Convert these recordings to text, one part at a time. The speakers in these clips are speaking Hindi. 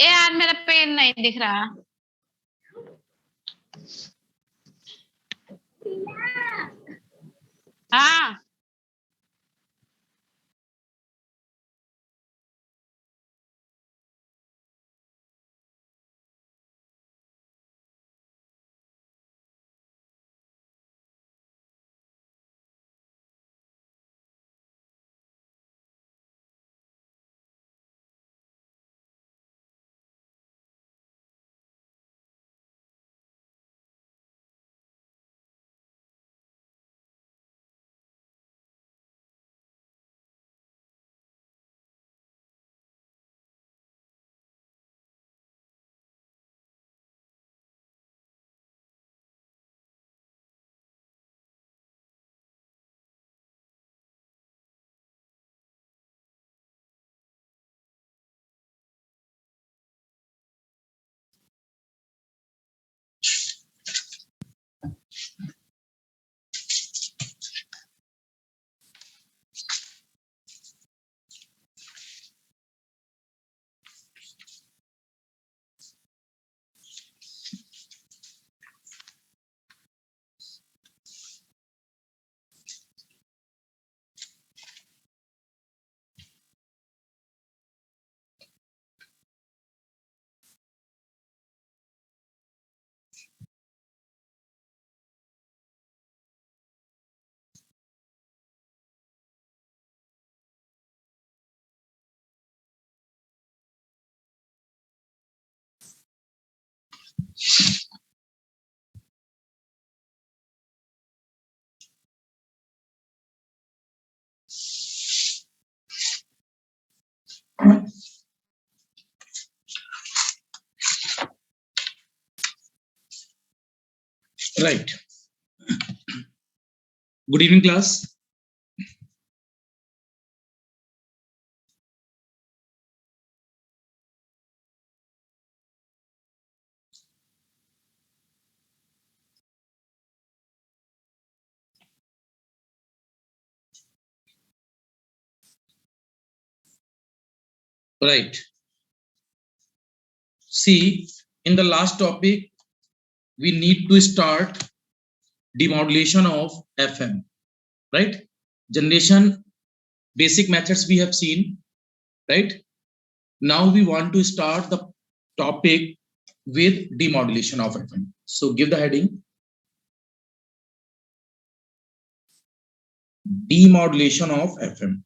यार मेरा पेन नहीं दिख रहा। हाँ Right. Good evening, class. Right. See, in the last topic, we need to start demodulation of FM, right? Generation basic methods we have seen, right? Now we want to start the topic with demodulation of FM. So give the heading, demodulation of FM.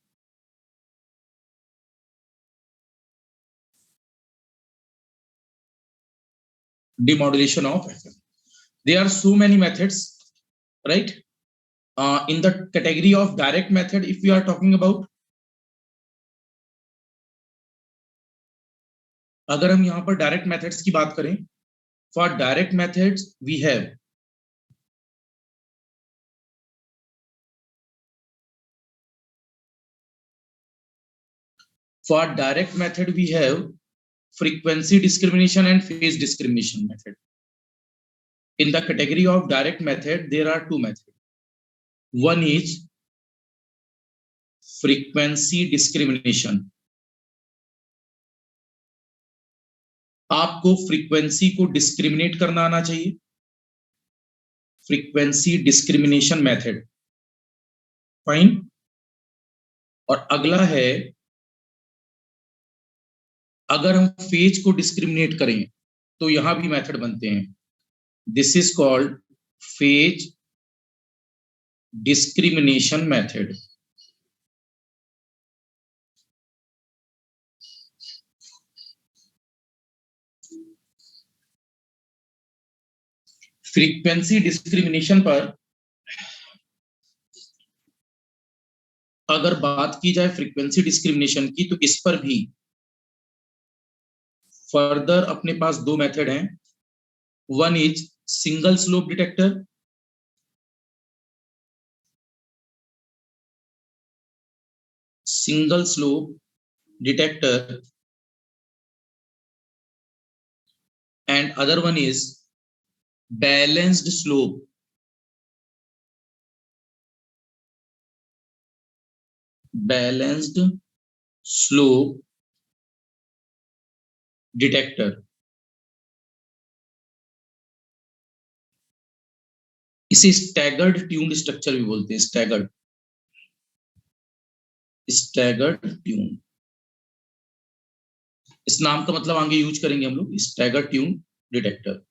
Demodulation of FM. There are so many methods, right? In the category of direct method, if we are talking about, अगर हम यहाँ पर डायरेक्ट मेथड्स की बात करें, for direct methods we have frequency discrimination and phase discrimination method. In the category of direct method, there are two methods. One is frequency discrimination. आपको फ्रीक्वेंसी को डिस्क्रिमिनेट करना आना चाहिए, फ्रीक्वेंसी डिस्क्रिमिनेशन मेथड, फाइन। और अगला है अगर हम फेज को डिस्क्रिमिनेट करें तो यहां भी मेथड बनते हैं. This is called phase discrimination method. Frequency discrimination पर अगर बात की जाए फ्रीक्वेंसी डिस्क्रिमिनेशन की, तो इस पर भी फर्दर अपने पास दो मेथड हैं. One is single slope detector, single slope detector, and other one is balanced slope, balanced slope detector. इसे स्टैगर्ड ट्यून्ड स्ट्रक्चर भी बोलते हैं. स्टैगर्ड ट्यून, इस नाम का मतलब आगे यूज करेंगे हम लोग. Staggered tune detector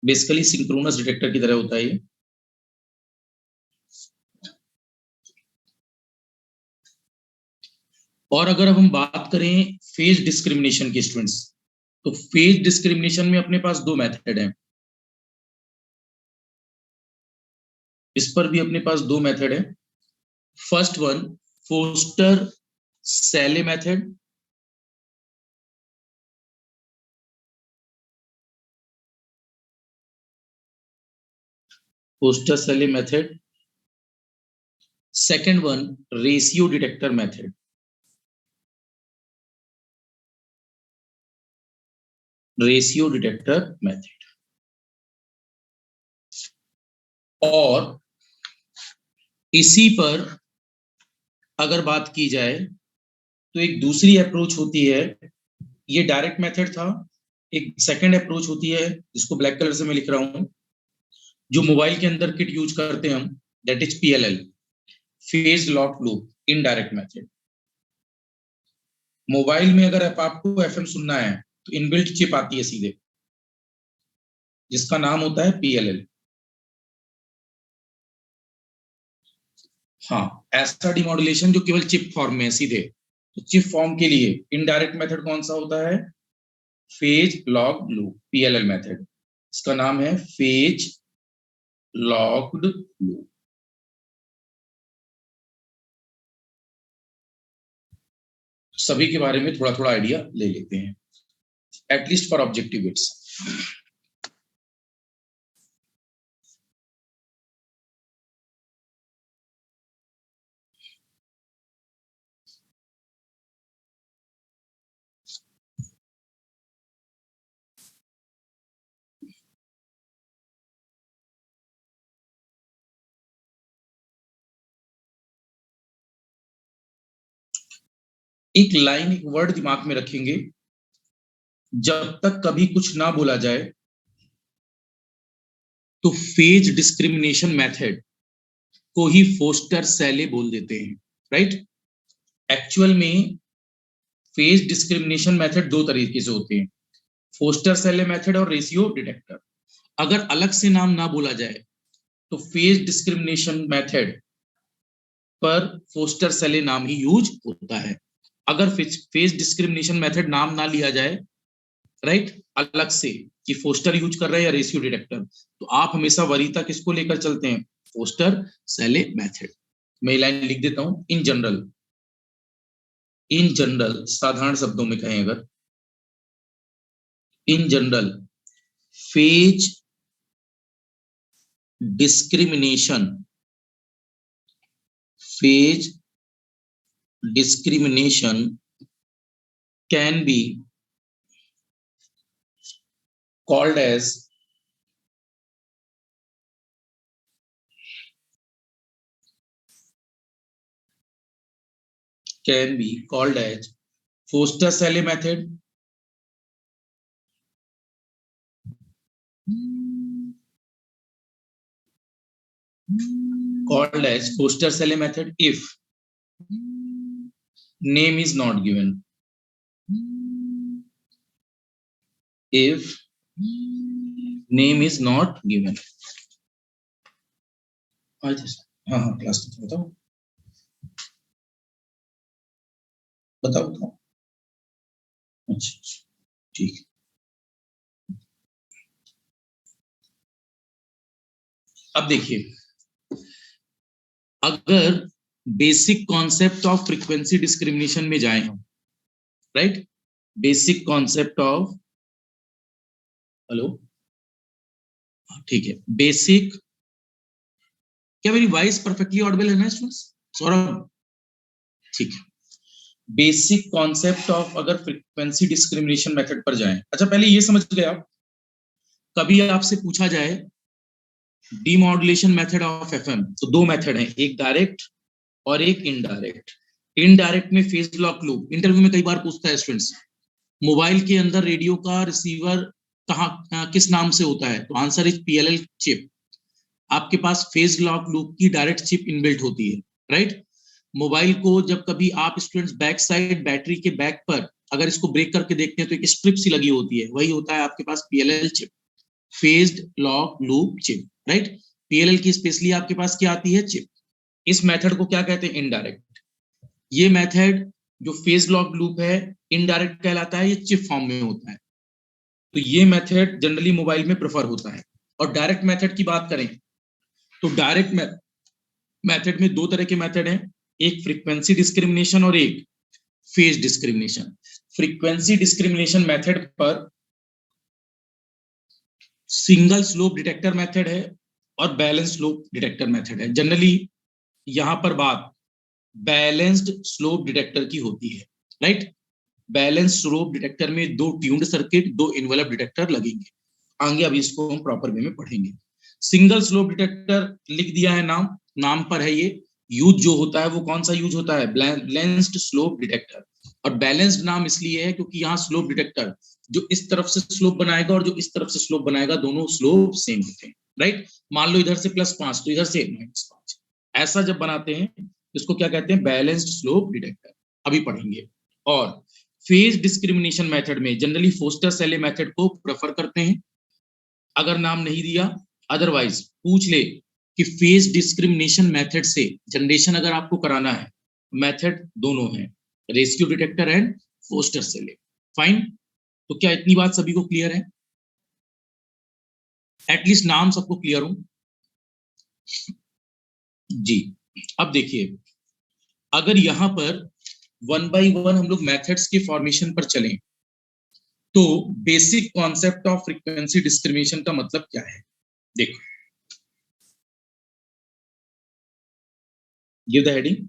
basically synchronous detector की तरह होता है ये. और अगर अब हम बात करें फेज डिस्क्रिमिनेशन की स्टूडेंट्स, तो फेज डिस्क्रिमिनेशन में अपने पास दो मेथड हैं. इस पर भी अपने पास दो मेथड है. First one Foster Seeley method, Foster Seeley method. Second one ratio detector method, ratio detector method. और इसी पर अगर बात की जाए तो एक दूसरी अप्रोच होती है. ये डायरेक्ट मेथड था. एक सेकंड अप्रोच होती है जिसको ब्लैक कलर से मैं लिख रहा हूं, जो मोबाइल के अंदर किट यूज करते हैं हम, that is PLL, phase lock loop indirect method. Mobile में अगर आपको FM सुनना है तो इनबिल्ट चिप आती है सीधे, जिसका नाम होता है PLL. हाँ, ऐसा डिमॉड्यूलेशन जो केवल चिप फॉर्म में है सीधे. तो चिप फॉर्म के लिए इनडायरेक्ट मेथड कौन सा होता है? Phase locked loop, PLL method. इसका नाम है फेज लॉक्ड लूप. सभी के बारे में थोड़ा थोड़ा आइडिया ले लेते हैं, एटलीस्ट फॉर ऑब्जेक्टिव बिट्स. एक लाइन, एक वर्ड दिमाग में रखेंगे. जब तक कभी कुछ ना बोला जाए तो फेज डिस्क्रिमिनेशन मेथड को ही फोस्टर सैले बोल देते हैं. राइट? एक्चुअल में फेज डिस्क्रिमिनेशन मेथड दो तरीके से होते हैं, फोस्टर सैले मेथड और रेशियो डिटेक्टर. अगर अलग से नाम ना बोला जाए तो फेज डिस्क्रिमिनेशन मेथड पर फोस्टर सैले नाम ही यूज होता है. अगर फेज डिस्क्रिमिनेशन मेथड नाम ना लिया जाए, राइट, अलग से कि फोस्टर यूज कर रहे हैं या रेशियो डिटेक्टर, तो आप हमेशा वरीयता किसको लेकर चलते हैं? Foster Seeley method. मैं लाइन लिख देता हूं. इन जनरल, इन जनरल साधारण शब्दों में कहें अगर, in general phase discrimination, phase discrimination can be called as Foster-Salley method, if name is not given. If name is not given. हाँ हाँ क्लास टीचर बताओ बताओ बताओ। अच्छा ठीक है। अब देखिए, अगर basic concept of frequency discrimination में जाए हम, right, basic concept of, hello ठीक है, बेसिक, क्या मेरी वॉइस परफेक्टली ऑडिबल है ना स्टूडेंट्स? सौरभ ठीक है। बेसिक कॉन्सेप्ट ऑफ अगर फ्रीक्वेंसी डिस्क्रिमिनेशन मेथड पर जाएं, अच्छा पहले ये समझ गए आप, कभी आपसे पूछा जाए डीमॉड्यूलेशन मेथड ऑफ एफएम, तो दो मेथड हैं, एक डायरेक्ट और एक इनडायरेक्ट। इनडायरेक्ट में फेज लॉक लूप, इंटरव्यू में कई बार पूछता है स्टूडेंट्स, मोबाइल के अंदर रेडियो का रिसीवर कहाँ किस नाम से होता है, तो आंसर इज पीएलएल चिप। आपके पास फेज लॉक लूप की डायरेक्ट चिप इनबिल्ट होती है, राइट। मोबाइल को जब कभी आप स्टूडेंट्स बैक साइड बैटरी के बैक पर अगर इसको ब्रेक करके देखते हैं तो एक स्ट्रिप सी लगी होती है, वही होता है आपके पास PLL chip, phased lock loop chip, right. PLL की स्पेशली आपके पास क्या आती है, चिप। इस मेथड को क्या कहते हैं, इनडायरेक्ट। ये मेथड जो फेज लॉक लूप है इनडायरेक्ट कहलाता है, ये चिप फॉर्म में होता है, तो ये मेथड जनरली मोबाइल में प्रेफर होता है। और डायरेक्ट मेथड की बात करें तो डायरेक्ट मेथड में दो तरह के मेथड हैं, एक फ्रीक्वेंसी डिस्क्रिमिनेशन और एक phase discrimination. Frequency discrimination method पर सिंगल स्लोप डिटेक्टर मेथड है और बैलेंस स्लोप डिटेक्टर मेथड है। जनरली यहां पर बात बैलेंस्ड स्लोप डिटेक्टर की होती है, राइट। बैलेंस स्लोप डिटेक्टर में दो ट्यून्ड सर्किट, दो इन्वेलप डिटेक्टर लगेंगे, आगे अभी इसको हम प्रॉपर वे में पढ़ेंगे। सिंगल स्लोप डिटेक्टर लिख दिया है, नाम नाम पर है ये। यूज जो होता है वो कौन सा यूज होता है, बैलेंस्ड स्लोप डिटेक्टर। और बैलेंस्ड नाम इसलिए है क्योंकि यहाँ स्लोप डिटेक्टर जो इस तरफ से स्लोप बनाएगा और जो इस तरफ से स्लोप बनाएगा दोनों स्लोप सेम होते हैं, राइट। मान लो इधर से +5 तो इधर से -5, ऐसा जब बनाते हैं इसको क्या कहते हैं, बैलेंस्ड स्लोप डिटेक्टर, अभी पढ़ेंगे। और फेज डिस्क्रिमिनेशन मेथड में जनरली फोस्टर-सेले मेथड को प्रेफर करते हैं, अगर नाम नहीं दिया अदरवाइज पूछ ले कि फेज डिस्क्रिमिनेशन मेथड से जनरेशन अगर आपको कराना है, मेथड दोनों है, रेस्क्यू डिटेक्टर एंड फोस्टर-सेले। फाइन, तो क्या इतनी बात सभी को क्लियर है, एटलीस्ट नाम सबको क्लियर हो जी। अब देखिए, अगर यहां पर 1 by 1 हम लोग मेथड्स के फॉर्मेशन पर चलें तो basic concept of frequency discrimination का मतलब क्या है, देखो, give the heading,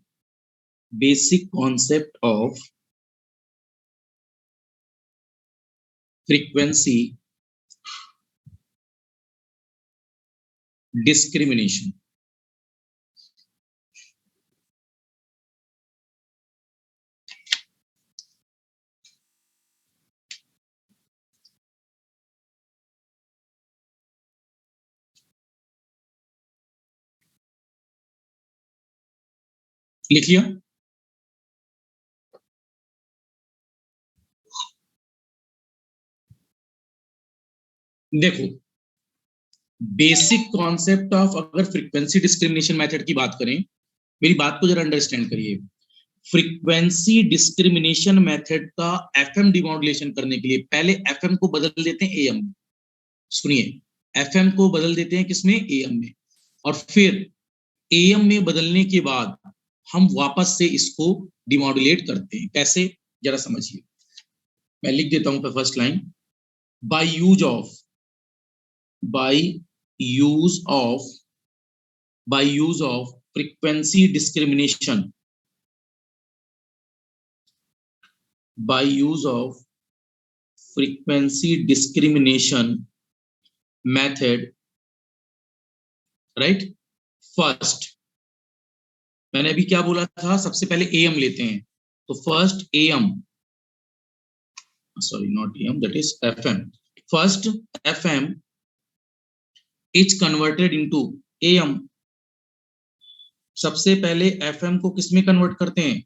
basic concept of frequency discrimination. लिख लिया, देखो, बेसिक कॉन्सेप्ट ऑफ अगर फ्रीक्वेंसी डिस्क्रिमिनेशन मेथड की बात करें, मेरी बात को जरा अंडरस्टैंड करिए। फ्रीक्वेंसी डिस्क्रिमिनेशन मेथड का एफएम डिमॉड्यूलेशन करने के लिए पहले एफएम को बदल देते हैं एएम में, सुनिए, एफएम को बदल देते हैं किसमें, एएम में, और फिर एएम में बदलने के बाद हम वापस से इसको डिमॉड्यूलेट करते हैं, कैसे जरा समझिए। मैं लिख देता हूं first line, by use of by use of frequency discrimination, by use of frequency discrimination method, right। First मैंने अभी क्या बोला था, सबसे पहले एएम लेते हैं, तो first am, sorry not am, that is FM, first FM is converted into am. सबसे पहले एफएम को किसमें कन्वर्ट करते हैं,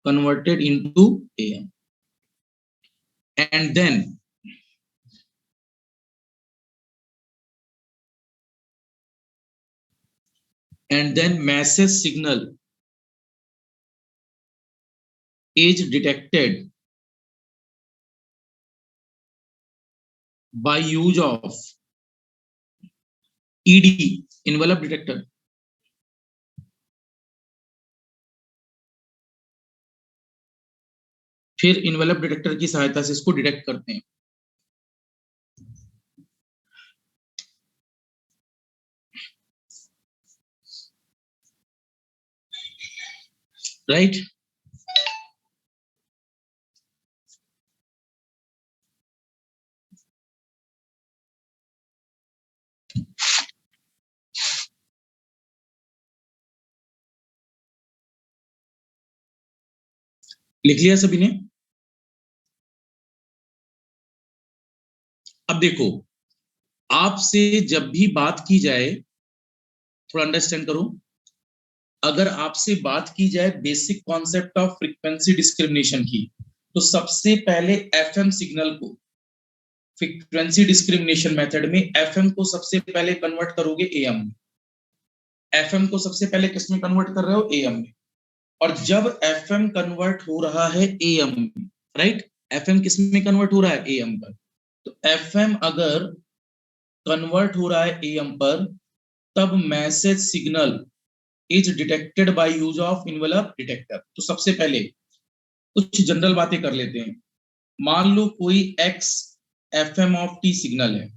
converted into AM, and then message signal is detected by use of ED, envelope detector. फिर इन्वेलप डिटेक्टर की सहायता से इसको डिटेक्ट करते हैं। राइट, लिख लिया सभी ने? अब देखो, आपसे जब भी बात की जाए, थोड़ा अंडरस्टैंड करो, अगर आपसे बात की जाए basic concept of frequency discrimination की, तो सबसे पहले एफएम सिग्नल को फ्रीक्वेंसी डिस्क्रिमिनेशन मेथड में एफएम को सबसे पहले कन्वर्ट करोगे एएम में। एफएम को सबसे पहले किस में कन्वर्ट कर रहे हो? एएम में। और जब एफएम कन्वर्ट हो रहा है एएम में, राइट, एफएम किस में कन्वर्ट हो रहा है? एएम पर। तो एफएम अगर कन्वर्ट हो रहा है एएम पर, तब message signal is detected by use of envelope detector. तो सबसे पहले कुछ जनरल बातें कर लेते हैं। मान लो कोई x FM of T signal है,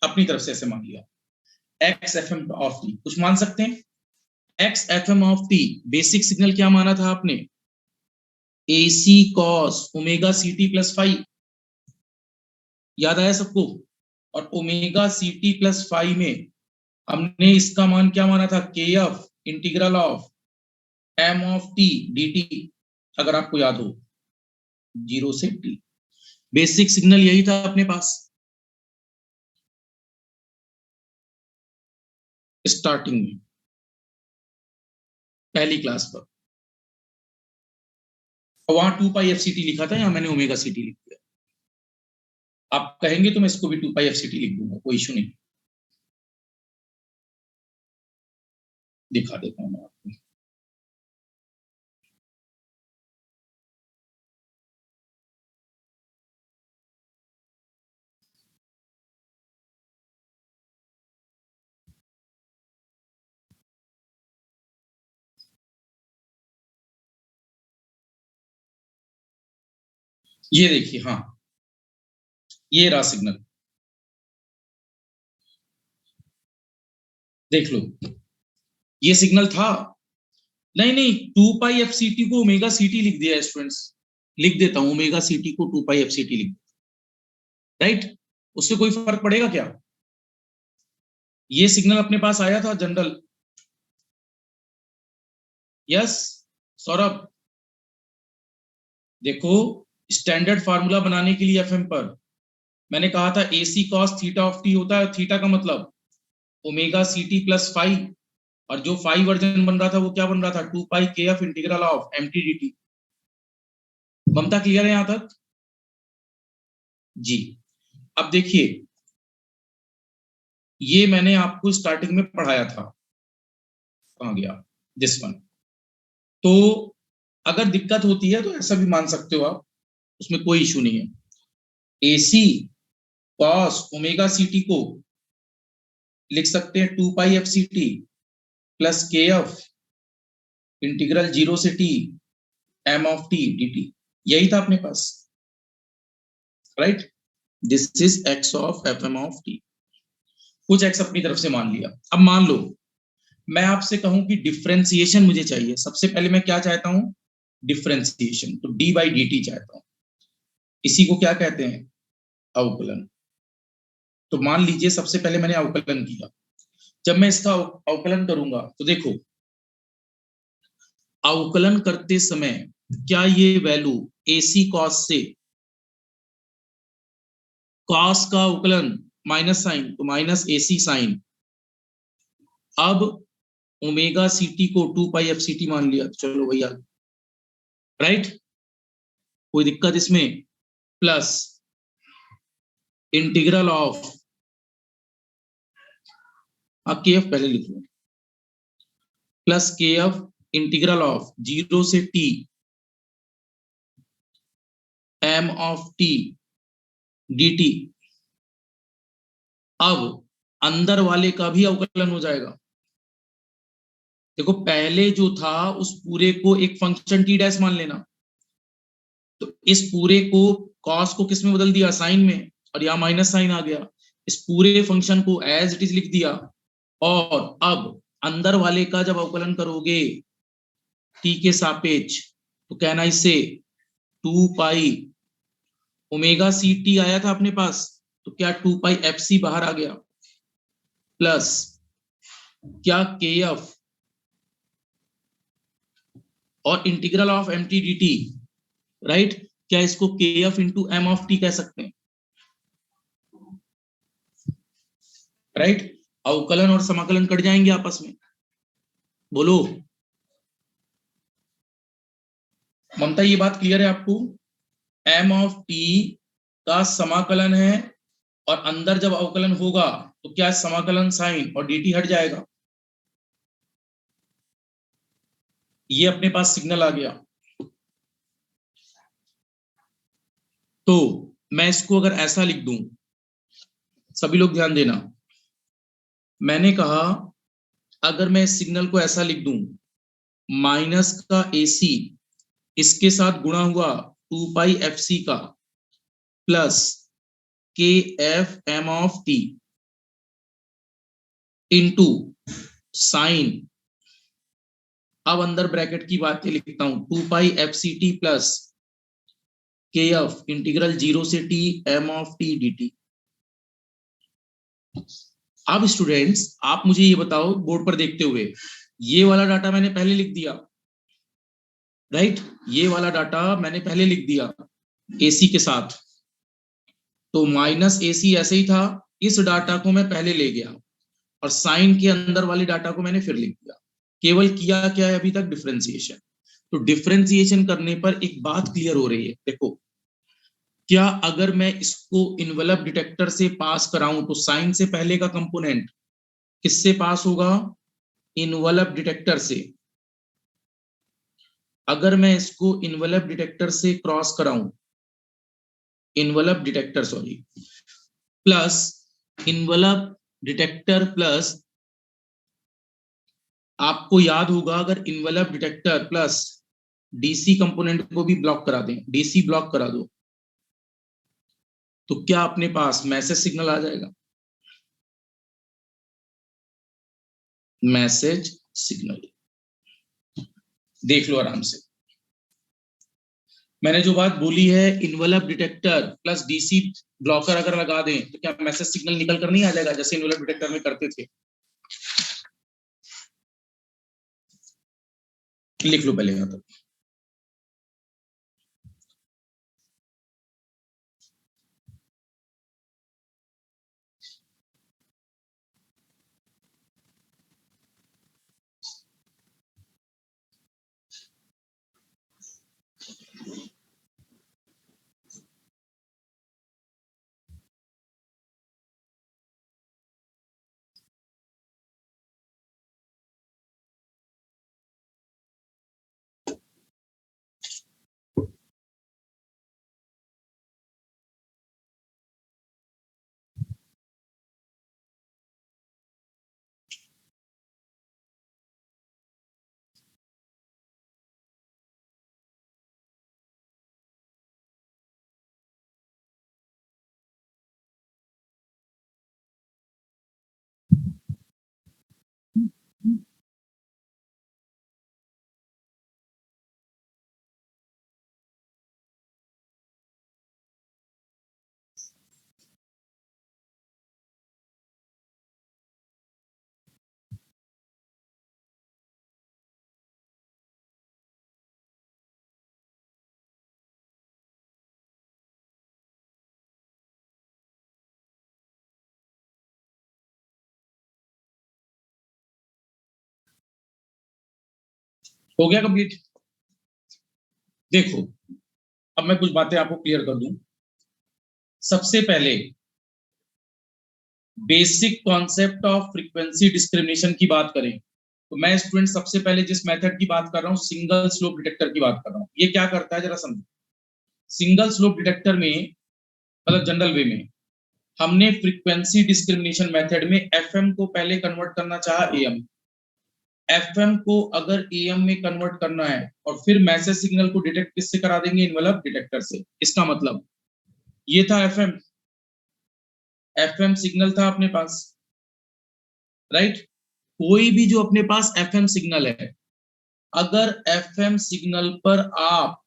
अपनी तरफ से ऐसे मान लिया एक्स एफएम ऑफ टी, कुछ मान सकते हैं। X FM of T basic signal क्या माना था आपने? एसी कॉस ओमेगा सीटी प्लस फाइव, याद आया सबको? और ओमेगा सीटी प्लस फाइव में हमने इसका मान क्या माना था? K F integral of M of T dt, अगर आपको याद हो, 0 से t। बेसिक सिग्नल यही था अपने पास स्टार्टिंग में, पहली क्लास पर। वहां 2 पाई एफ सी टी लिखा था, यहां मैंने ओमेगा सी टी लिख दिया। आप कहेंगे तो मैं इसको भी 2 पाई एफ सी टी लिख दूंगा, कोई इशू नहीं। दिखा देता हूं मैं आपको। ये देखिए, हाँ, ये रहा सिग्नल, देख लो, ये सिग्नल था। नहीं नहीं, 2 पाई एफ सी टी को ओमेगा सी टी लिख दिया स्टूडेंट्स, लिख देता हूं ओमेगा सी टी को 2 पाई एफ सी टी लिख, राइट। उससे कोई फर्क पड़ेगा क्या? ये सिग्नल अपने पास आया था जनरल। यस सौरभ, देखो, स्टैंडर्ड फार्मूला बनाने के लिए एफएम पर मैंने कहा था AC cos theta of T होता है, थीटा का मतलब omega C T plus five, और जो फाइव वर्जन बन रहा था वो क्या बन रहा था? 2 pi K F integral of M T D T. Mamta clear है यहां तक? जी। अब देखिए, ये मैंने आपको स्टार्टिंग में पढ़ाया था, कहां गया? This one. तो अगर दिक्कत होती है तो ऐसा भी मान सकते हो आप, उसमें कोई इशू नहीं है। AC cos omega C T को लिख सकते हैं 2 pi F C T plus के एफ इंटीग्रल 0 से T M of T D T, यही था अपने पास, right. This is X of F M of T. कुछ एक्स अपनी तरफ से मान लिया। अब मान लो मैं आपसे कहूं कि डिफरेंशिएशन मुझे चाहिए, सबसे पहले मैं क्या चाहता हूं? डिफरेंशिएशन। तो डी बाई डी टी चाहता हूं। इसी को क्या कहते हैं? अवकलन। तो मान लीजिए सबसे पहले मैंने अवकलन किया। जब मैं इसका अवकलन करूंगा तो देखो, अवकलन करते समय क्या ये वैल्यू एसी कॉस से कॉस का अवकलन माइनस साइन, तो माइनस एसी साइन। अब ओमेगा सी टी को 2 पाई एफ सी टी मान लिया, चलो भैया राइट, कोई दिक्कत इसमें? Plus integral of, K F पहले लिख लो, प्लस के एफ इंटीग्रल ऑफ 0 से T M of T D T. अब अंदर वाले का भी अवकलन हो जाएगा। देखो पहले जो था उस पूरे को एक फंक्शन टी डैश मान लेना, तो इस पूरे को कॉस को किस में बदल दिया, साइन में, और यहां माइनस साइन आ गया। इस पूरे फंक्शन को एज इट इज लिख दिया। और अब अंदर वाले का जब अवकलन करोगे टी के सापेक्ष, तो कहना इससे 2 पाई ओमेगा सी टी आया था अपने पास, तो क्या 2 पाई एफ सी बाहर आ गया, प्लस क्या के एफ और integral of M T D T, right, क्या इसको K F into M of T कह सकते हैं, राइट। अवकलन और समाकलन कट जाएंगे आपस में, बोलो ममता, ये बात क्लियर है आपको? एम ऑफ टी का समाकलन है, और अंदर जब अवकलन होगा तो क्या समाकलन साइन और dt हट जाएगा। ये अपने पास सिग्नल आ गया। तो मैं इसको अगर ऐसा लिख दूं, सभी लोग ध्यान देना, मैंने कहा अगर मैं इस सिग्नल को ऐसा लिख दूं, माइनस का AC इसके साथ गुणा हुआ 2 पाई एफ सी का, प्लस के F M of T into sine, अब अंदर ब्रैकेट की बातें लिखता हूं, 2 pi F C T plus के एफ इंटीग्रल 0 से T M of T D T. अब स्टूडेंट्स आप मुझे ये बताओ बोर्ड पर देखते हुए, ये वाला डाटा मैंने पहले लिख दिया, राइट, ये वाला डाटा मैंने पहले लिख दिया AC के साथ, तो माइनस AC ऐसे ही था, इस डाटा को मैं पहले ले गया और साइन के अंदर वाले डाटा को मैंने फिर लिख दिया। केवल किया क्या है अभी तक, डिफरेंशिएशन। तो डिफरेंशिएशन करने पर एक बात क्लियर हो रही है, देखो क्या अगर मैं इसको इन्वेलप डिटेक्टर से पास कराऊं तो साइन से पहले का कंपोनेंट किससे पास होगा, इन्वेलप डिटेक्टर से। अगर मैं इसको इन्वेलप डिटेक्टर से क्रॉस कराऊं, envelope detector sorry, plus envelope detector plus, आपको याद होगा अगर envelope detector plus DC component को भी ब्लॉक करा दें, डीसी ब्लॉक करा दो, तो क्या अपने पास मैसेज सिग्नल आ जाएगा, मैसेज सिग्नल। देख लो आराम से, मैंने जो बात बोली है envelope detector plus DC blocker अगर लगा दें तो क्या मैसेज सिग्नल निकल कर नहीं आ जाएगा, जैसे इन्वेलप डिटेक्टर में करते थे। लिख लो पहले यहां तक। हो गया कंप्लीट, देखो, अब मैं कुछ बातें आपको क्लियर कर दूं। सबसे पहले basic concept of frequency discrimination की बात करें तो मैं स्टूडेंट सबसे पहले जिस मेथड की बात कर रहा हूं, सिंगल स्लोप डिटेक्टर की बात कर रहा हूं। ये क्या करता है जरा समझो। सिंगल स्लोप डिटेक्टर में, मतलब जनरल वे में, हमने फ्रीक्वेंसी डिस्क्रिमिनेशन मेथड में एफएम को पहले कन्वर्ट करना चाहा एएम। एफएम को अगर एएम में कन्वर्ट करना है और फिर मैसेज सिग्नल को डिटेक्ट किससे करा देंगे? इनवलप डिटेक्टर से। इसका मतलब ये था एफएम। एफएम सिग्नल था अपने पास, राइट? कोई भी जो अपने पास एफएम सिग्नल है, अगर एफएम सिग्नल पर आप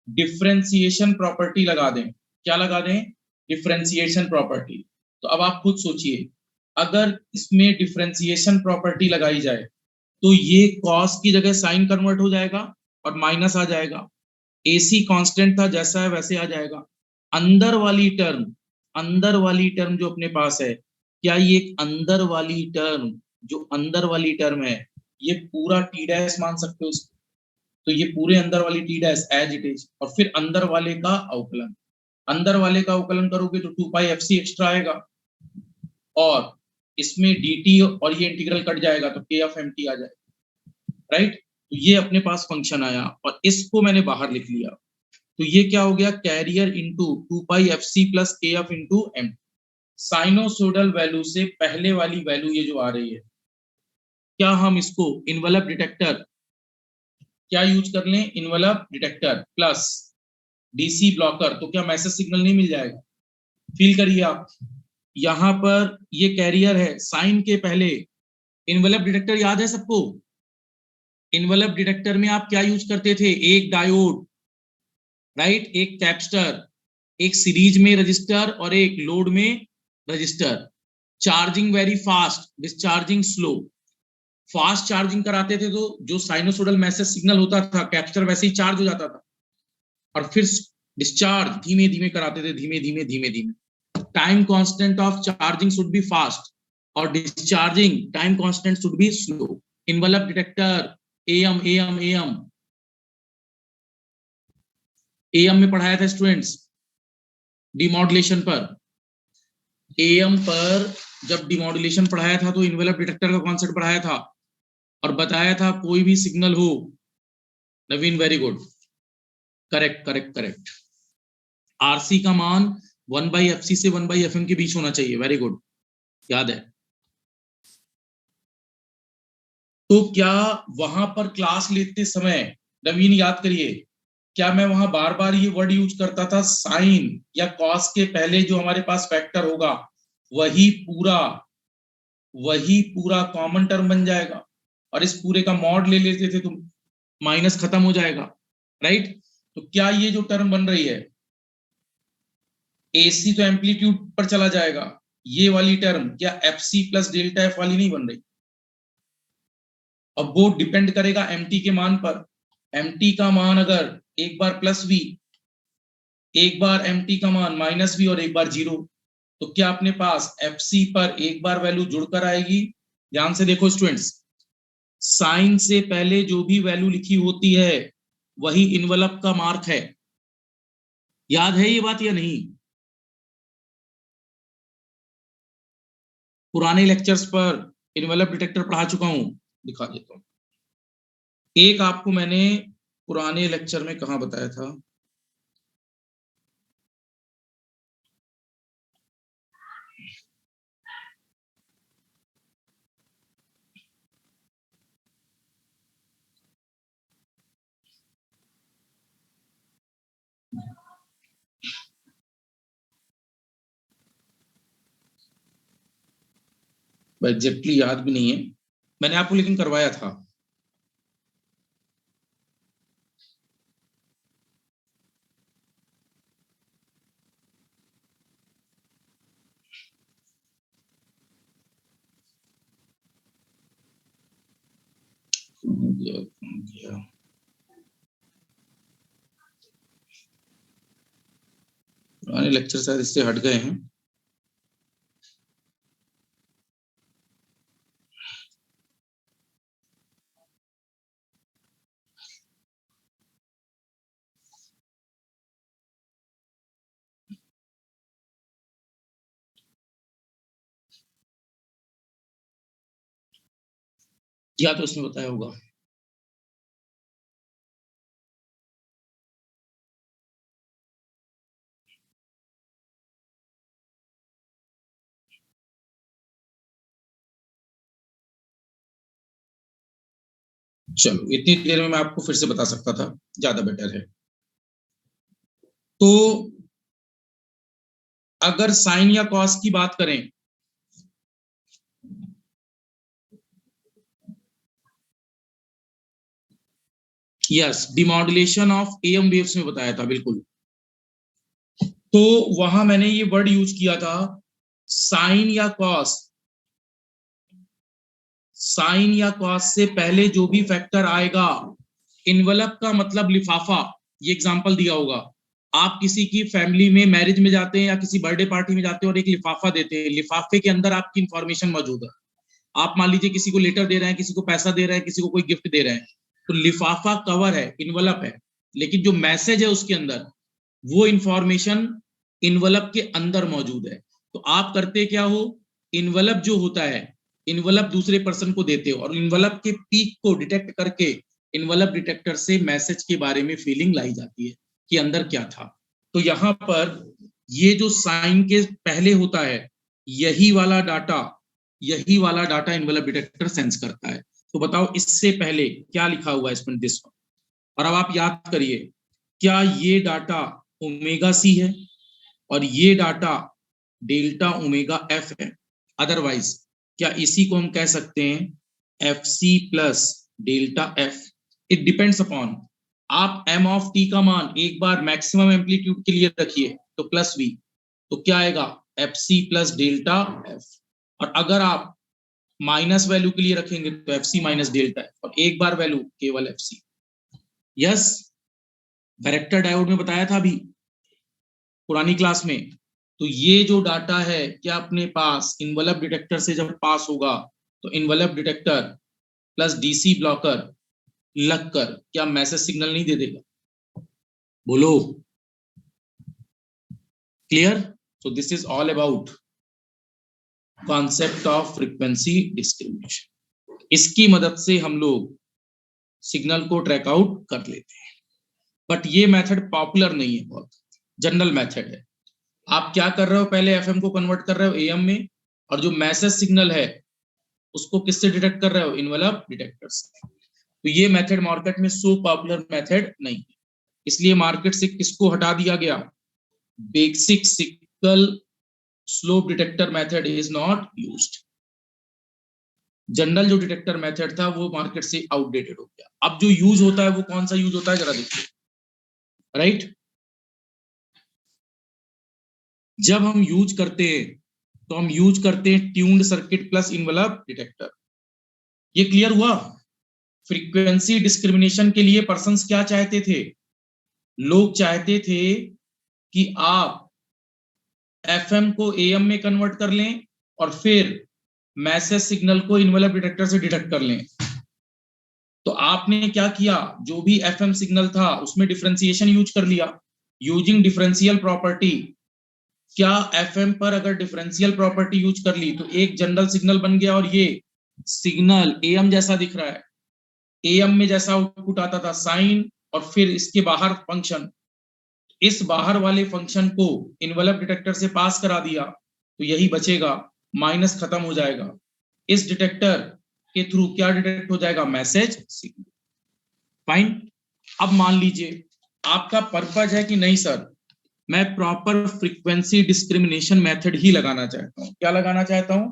डिफरेंशिएशन प्रॉपर्टी लगा दें, क्या लगा दें? Differentiation property. तो अब आप खुद सोचिए, अगर इसमें डिफरेंशिएशन प्रॉपर्टी लगाई जाए तो ये कॉस की जगह साइन कन्वर्ट हो जाएगा और माइनस आ जाएगा। एसी कांस्टेंट था, जैसा है वैसे आ जाएगा। अंदर वाली टर्म, अंदर वाली टर्म जो अपने पास है, क्या ये अंदर वाली टर्म, जो अंदर वाली टर्म है, ये पूरा टी डैश मान सकते हो इसको? तो ये पूरे अंदर वाली T dash as it is, और फिर अंदर वाले का अवकलन। अंदर वाले का अवकलन करोगे तो 2 पाई एफ सी एक्स्ट्रा आएगा, और इसमें dt और ये इंटीग्रल कट जाएगा तो k ऑफ mt आ जाएगा, राइट? तो ये अपने पास फंक्शन आया और इसको मैंने बाहर लिख लिया। तो ये क्या हो गया? Carrier into 2 pi F C plus के F into M. Sinusoidal value से पहले वाली वैल्यू ये जो आ रही है, क्या हम इसको इनवलप डिटेक्टर क्या यूज कर लें? Envelope detector plus DC blocker, तो क्या मैसेज सिग्नल नहीं मिल जाएगा? फील करिए आप, यहां पर ये कैरियर है, साइन के पहले इनवलप डिटेक्टर याद है सबको? इनवलप डिटेक्टर में आप क्या यूज करते थे? एक डायोड, राइट, एक कैपेसिटर, एक सीरीज में रजिस्टर और एक लोड में register. Charging very fast, discharging slow. Fast charging कराते थे तो जो साइनोसोडल मैसेज सिग्नल होता था, कैपेसिटर वैसे ही चार्ज हो जाता था, और फिर डिस्चार्ज धीमे धीमे कराते थे, धीमे धीमे धीमे धीमे। Time constant of charging should be fast और discharging time constant should be slow. Envelope detector, AM AM AM, AM में पढ़ाया था स्टूडेंट्स डिमॉड्यूलेशन पर। एएम पर जब डिमॉड्यूलेशन पढ़ाया था तो इनवेलप डिटेक्टर का कॉन्सेप्ट पढ़ाया था और बताया था कोई भी सिग्नल हो। Naveen very good, correct correct correct. RC का मान 1/fc से 1/fm के बीच होना चाहिए, वेरी गुड, याद है। तो क्या वहां पर क्लास लेते समय, नवीन याद करिए, क्या मैं वहां बार बार ये वर्ड यूज करता था? साइन या कॉस के पहले जो हमारे पास फैक्टर होगा वही पूरा कॉमन टर्म बन जाएगा, और इस पूरे का मॉड ले लेते थे तो माइनस खत्म हो जाएगा, राइट? तो क्या ये जो टर्म बन रही है, एसी तो एम्पलीट्यूड पर चला जाएगा, ये वाली टर्म क्या F C plus delta F वाली नहीं बन रही? अब वो डिपेंड करेगा एमटी के मान पर। एमटी का मान अगर एक बार प्लस वी, एक बार एमटी का मान माइनस वी और एक बार जीरो, तो क्या अपने पास एफ सी पर एक बार वैल्यू जुड़कर आएगी? ध्यान से देखो स्टूडेंट्स, साइन से पहले जो भी वैल्यू लिखी होती है वही इनवलप का मार्क है। याद है ये बात या नहीं? पुराने लेक्चर्स पर इनवलप डिटेक्टर पढ़ा चुका हूं, दिखा देता हूं। एक आपको मैंने पुराने लेक्चर में कहां बताया था, एग्जैक्टली याद भी नहीं है मैंने आपको, लेकिन करवाया था। पुराने लेक्चर शायद इससे हट गए हैं। या तो उसमें बताया होगा। चलो इतनी देर में मैं आपको फिर से बता सकता था, ज्यादा बेटर है। तो अगर साइन या कॉस की बात करें, yes, demodulation of am waves में बताया था, बिल्कुल। तो वहां मैंने ये वर्ड यूज किया था, साइन या कॉस। साइन या कॉस से पहले जो भी फैक्टर आएगा, इन्वेलप का मतलब लिफाफा, ये एग्जांपल दिया होगा। आप किसी की फैमिली में मैरिज में जाते हैं या किसी बर्थडे पार्टी में जाते हैं और एक लिफाफा देते हैं, लिफाफे के अंदर आपकी इंफॉर्मेशन मौजूद है। आप मान लीजिए किसी को लेटर दे रहे हैं, किसी को पैसा दे रहे हैं, किसी को कोई गिफ्ट दे रहे हैं, तो लिफाफा कवर है, इन्वेलप है, लेकिन जो मैसेज है उसके अंदर, वो इंफॉर्मेशन इन्वेलप के अंदर मौजूद है। तो आप करते क्या हो, इन्वेलप जो होता है, इन्वेलप दूसरे पर्सन को देते हो और इन्वेलप के पीक को डिटेक्ट करके इन्वेलप डिटेक्टर से मैसेज के बारे में फीलिंग लाई जाती है कि अंदर क्या था। तो यहां पर ये जो साइन के पहले होता है, यही वाला डाटा, यही वाला डाटा इन्वेलप डिटेक्टर सेंस करता है। तो बताओ इससे पहले क्या लिखा हुआ है इसमें, दिस। और अब आप याद करिए, क्या ये डाटा ओमेगा सी है और ये डाटा डेल्टा ओमेगा एफ है? अदरवाइज क्या इसी को हम कह सकते हैं F C plus delta F? It depends upon, आप एम ऑफ टी का मान एक बार मैक्सिमम एम्पलीट्यूड के लिए रखिए तो प्लस वी, तो क्या आएगा F C plus delta F. और अगर आप माइनस वैल्यू के लिए रखेंगे तो F C minus delta F, और एक बार वैल्यू केवल F C. Yes, varactor diode में बताया था अभी पुरानी क्लास में। तो ये जो डाटा है क्या अपने पास इन्वेलप डिटेक्टर से जब पास होगा तो envelope detector plus DC blocker लगकर क्या मैसेज सिग्नल नहीं दे देगा? बोलो, clear? So this is all about concept of frequency discrimination. इसकी मदद से हम लोग सिग्नल को ट्रैक आउट कर लेते हैं। बट ये मेथड पॉपुलर नहीं है, बहुत जनरल मेथड है। आप क्या कर रहे हो, पहले एफएम को कन्वर्ट कर रहे हो एएम में, और जो मैसेज सिग्नल है उसको किससे डिटेक्ट कर रहे हो, इन्वेलप डिटेक्टर से। तो ये मेथड मार्केट में सो पॉपुलर मेथड नहीं है, इसलिए मार्केट से किसको हटा दिया गया, basic signal slope detector method is not used. General जो डिटेक्टर मेथड था वो मार्केट से आउटडेटेड हो गया। अब जो यूज होता है वो कौन सा यूज होता है, जरा देखिए। राइट, जब हम यूज करते हैं तो हम यूज करते हैं tuned circuit plus envelope detector. ये क्लियर हुआ? फ्रीक्वेंसी डिस्क्रिमिनेशन के लिए पर्संस क्या चाहते थे, लोग चाहते थे कि आप एफएम को एएम में कन्वर्ट कर लें और फिर मैसेज सिग्नल को इन्वेलप डिटेक्टर से डिटेक्ट कर लें। तो आपने क्या किया, जो भी एफएम सिग्नल था उसमें डिफरेंशिएशन यूज कर लिया यूजिंग डिफरेंशियल प्रॉपर्टी। क्या एफएम पर अगर डिफरेंशियल प्रॉपर्टी यूज कर ली तो एक जनरल सिग्नल बन गया और ये सिग्नल एएम जैसा दिख रहा है। एएम में जैसा आउटपुट आता था साइन और फिर इसके बाहर फंक्शन, इस बाहर वाले फंक्शन को इन्वेलप डिटेक्टर से पास करा दिया तो यही बचेगा, माइनस खत्म हो जाएगा। इस डिटेक्टर के थ्रू क्या डिटेक्ट हो जाएगा, मैसेज सिग्नल। फाइन। अब मान लीजिए आपका पर्पज है कि नहीं सर, मैं प्रॉपर फ्रीक्वेंसी डिस्क्रिमिनेशन मेथड ही लगाना चाहता हूं। क्या लगाना चाहता हूं,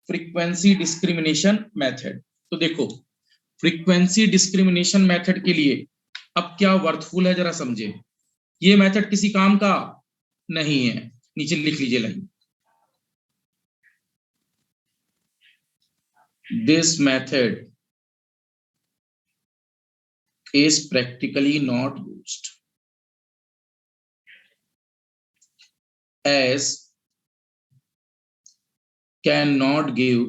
फ्रीक्वेंसी डिस्क्रिमिनेशन मेथड। तो देखो, फ्रीक्वेंसी डिस्क्रिमिनेशन मेथड के लिए अब क्या वर्थफुल है, जरा समझे। ये मेथड किसी काम का नहीं है, नीचे लिख लीजिए line, this method is practically not used as cannot give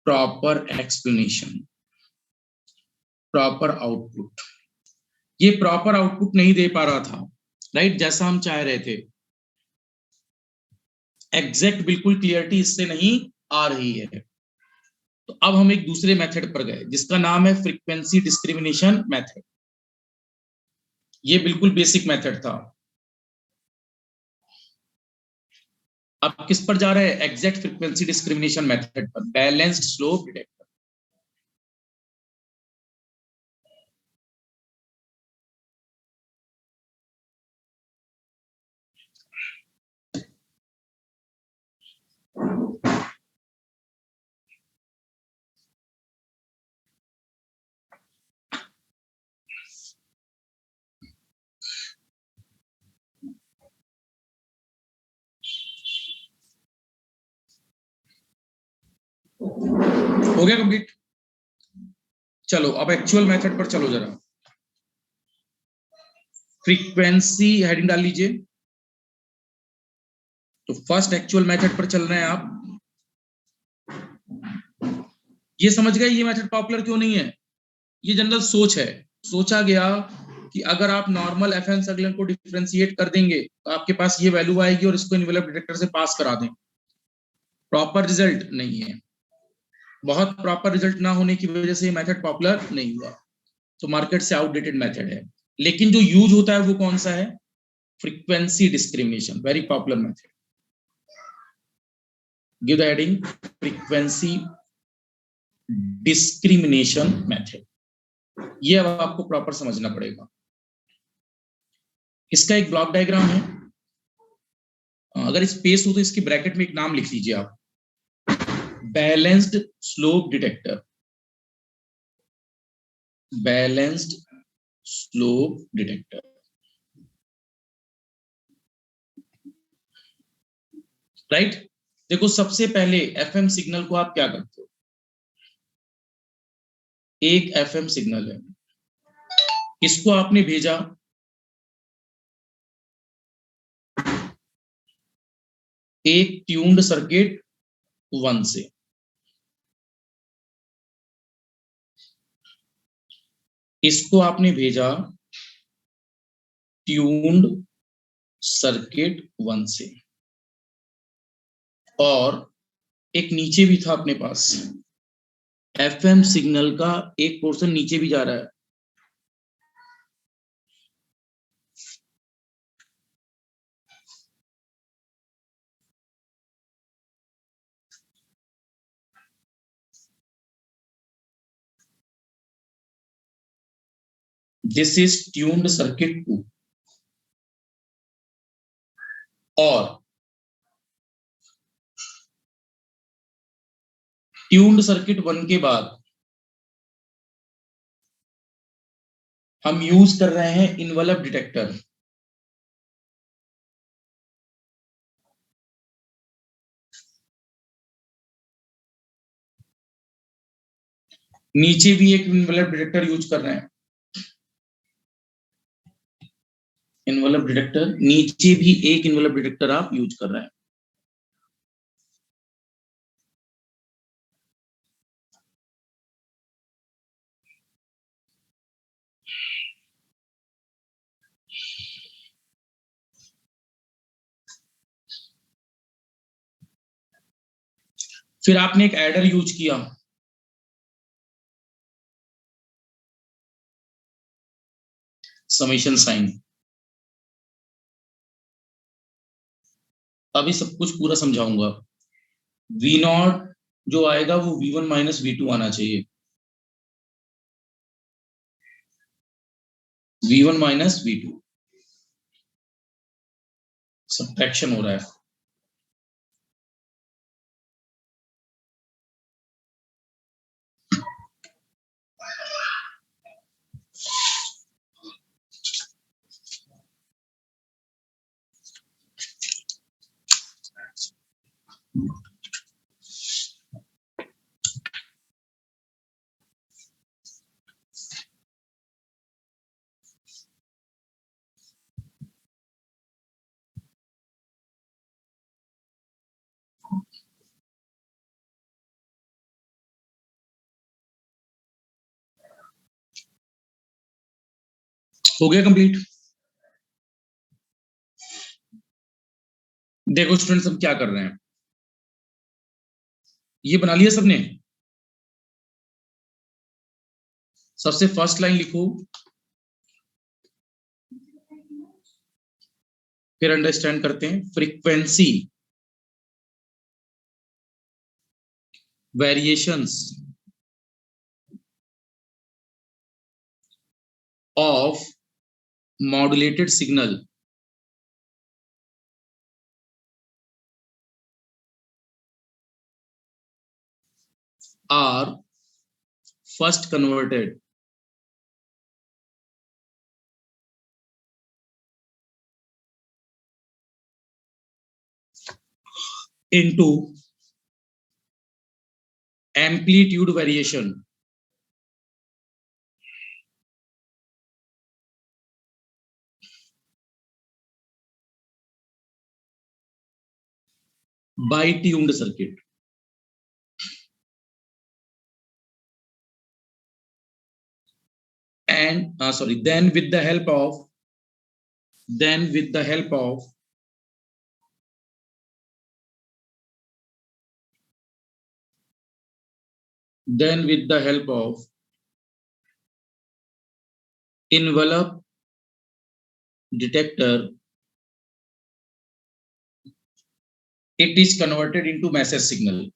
proper explanation, proper output। ये प्रॉपर आउटपुट नहीं दे पा रहा था, राइट, जैसा हम चाह रहे थे। एग्जैक्ट बिल्कुल क्लियरिटी इससे नहीं आ रही है। तो अब हम एक दूसरे मेथड पर गए जिसका नाम है फ्रीक्वेंसी डिस्क्रिमिनेशन मेथड। ये बिल्कुल बेसिक मेथड था। अब किस पर जा रहे हैं? एग्जैक्ट फ्रीक्वेंसी डिस्क्रिमिनेशन मेथड पर, बैलेंस्ड स्लोप डिटेक्टर। हो गया कंप्लीट? चलो अब एक्चुअल मेथड पर चलो जरा। फ्रीक्वेंसी हेडिंग डाल लीजिए। तो फर्स्ट एक्चुअल मेथड पर चल रहे हैं आप। ये समझ गए ये मेथड पॉपुलर क्यों नहीं है? ये जनरल सोच है। सोचा गया कि अगर आप नॉर्मल एफएम सिग्नल को डिफरेंशिएट कर देंगे तो आपके पास ये वैल्यू आएगी और इसको इनवेलप डिटेक्टर से पास करा दें। प्रॉपर रिजल्ट नहीं है। बहुत प्रॉपर रिजल्ट ना होने की वजह से ये मेथड पॉपुलर नहीं हुआ। तो मार्केट से आउटडेटेड मेथड है। लेकिन जो यूज होता है वो कौन सा है? Frequency discrimination, very popular method. Give the heading frequency discrimination method. ये अब आपको प्रॉपर समझना पड़ेगा। इसका एक ब्लॉक डायग्राम है। अगर स्पेस हो तो इसकी ब्रैकेट में एक नाम लिख लीजिए आप, balanced slope detector. Balanced slope detector. Right? देखो सबसे पहले एफएम सिग्नल को आप क्या करते हो? एक एफएम सिग्नल है, इसको आपने भेजा एक ट्यून्ड सर्किट 1 से। इसको आपने भेजा ट्यून्ड सर्किट 1 से, और एक नीचे भी था अपने पास, एफएम सिग्नल का एक पोर्शन नीचे भी जा रहा है। This is tuned circuit 2। और ट्यून्ड सर्किट 1 के बाद हम यूज कर रहे हैं इनवलप डिटेक्टर। नीचे भी एक इनवलप डिटेक्टर यूज कर रहे हैं। इनवलप डिटेक्टर, नीचे भी एक इनवलप डिटेक्टर आप यूज कर रहे हैं। फिर आपने एक एडर यूज किया। Summation sign. अभी सब कुछ पूरा समझाऊंगा। वी नॉट जो आएगा वो V1 माइनस V2 आना चाहिए। V1 माइनस V2 सब्ट्रैक्शन हो रहा है। हो गया कंप्लीट? देखो स्टूडेंट्स हम क्या कर रहे हैं, ये बना लिया सबने? सबसे फर्स्ट लाइन लिखो, फिर अंडरस्टैंड करते हैं। Frequency variations of modulated signal are first converted into amplitude variation by tuned circuit. And then with the help of envelope detector, it is converted into message signal.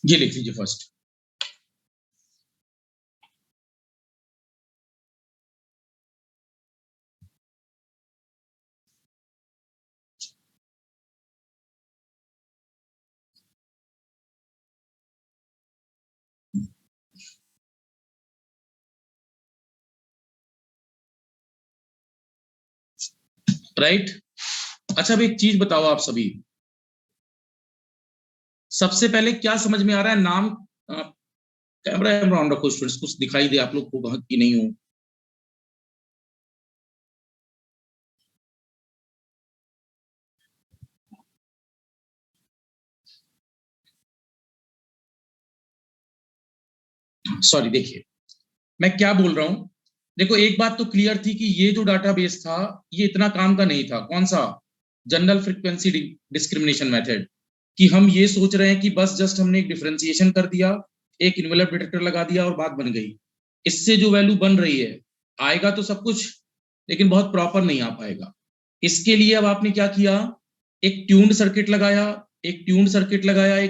ये लिख लीजिए फर्स्ट। राइट। अच्छा, अब एक चीज बताओ आप सभी, सबसे पहले क्या समझ में आ रहा है? नाम कैमरा ऑन रखो स्टूडेंट्स, कुछ दिखाई दे आप लोग को कि नहीं हो। सॉरी, देखिए मैं क्या बोल रहा हूं। देखो एक बात तो क्लियर थी कि ये जो डाटाबेस था ये इतना काम का नहीं था। कौन सा? General frequency discrimination method. कि हम ये सोच रहे हैं कि बस जस्ट हमने एक डिफरेंशिएशन कर दिया, एक इन्वेलप डिटेक्टर लगा दिया और बात बन गई। इससे जो वैल्यू बन रही है आएगा तो सब कुछ, लेकिन बहुत प्रॉपर नहीं आ पाएगा। इसके लिए अब आपने क्या किया, एक ट्यून्ड सर्किट लगाया, एक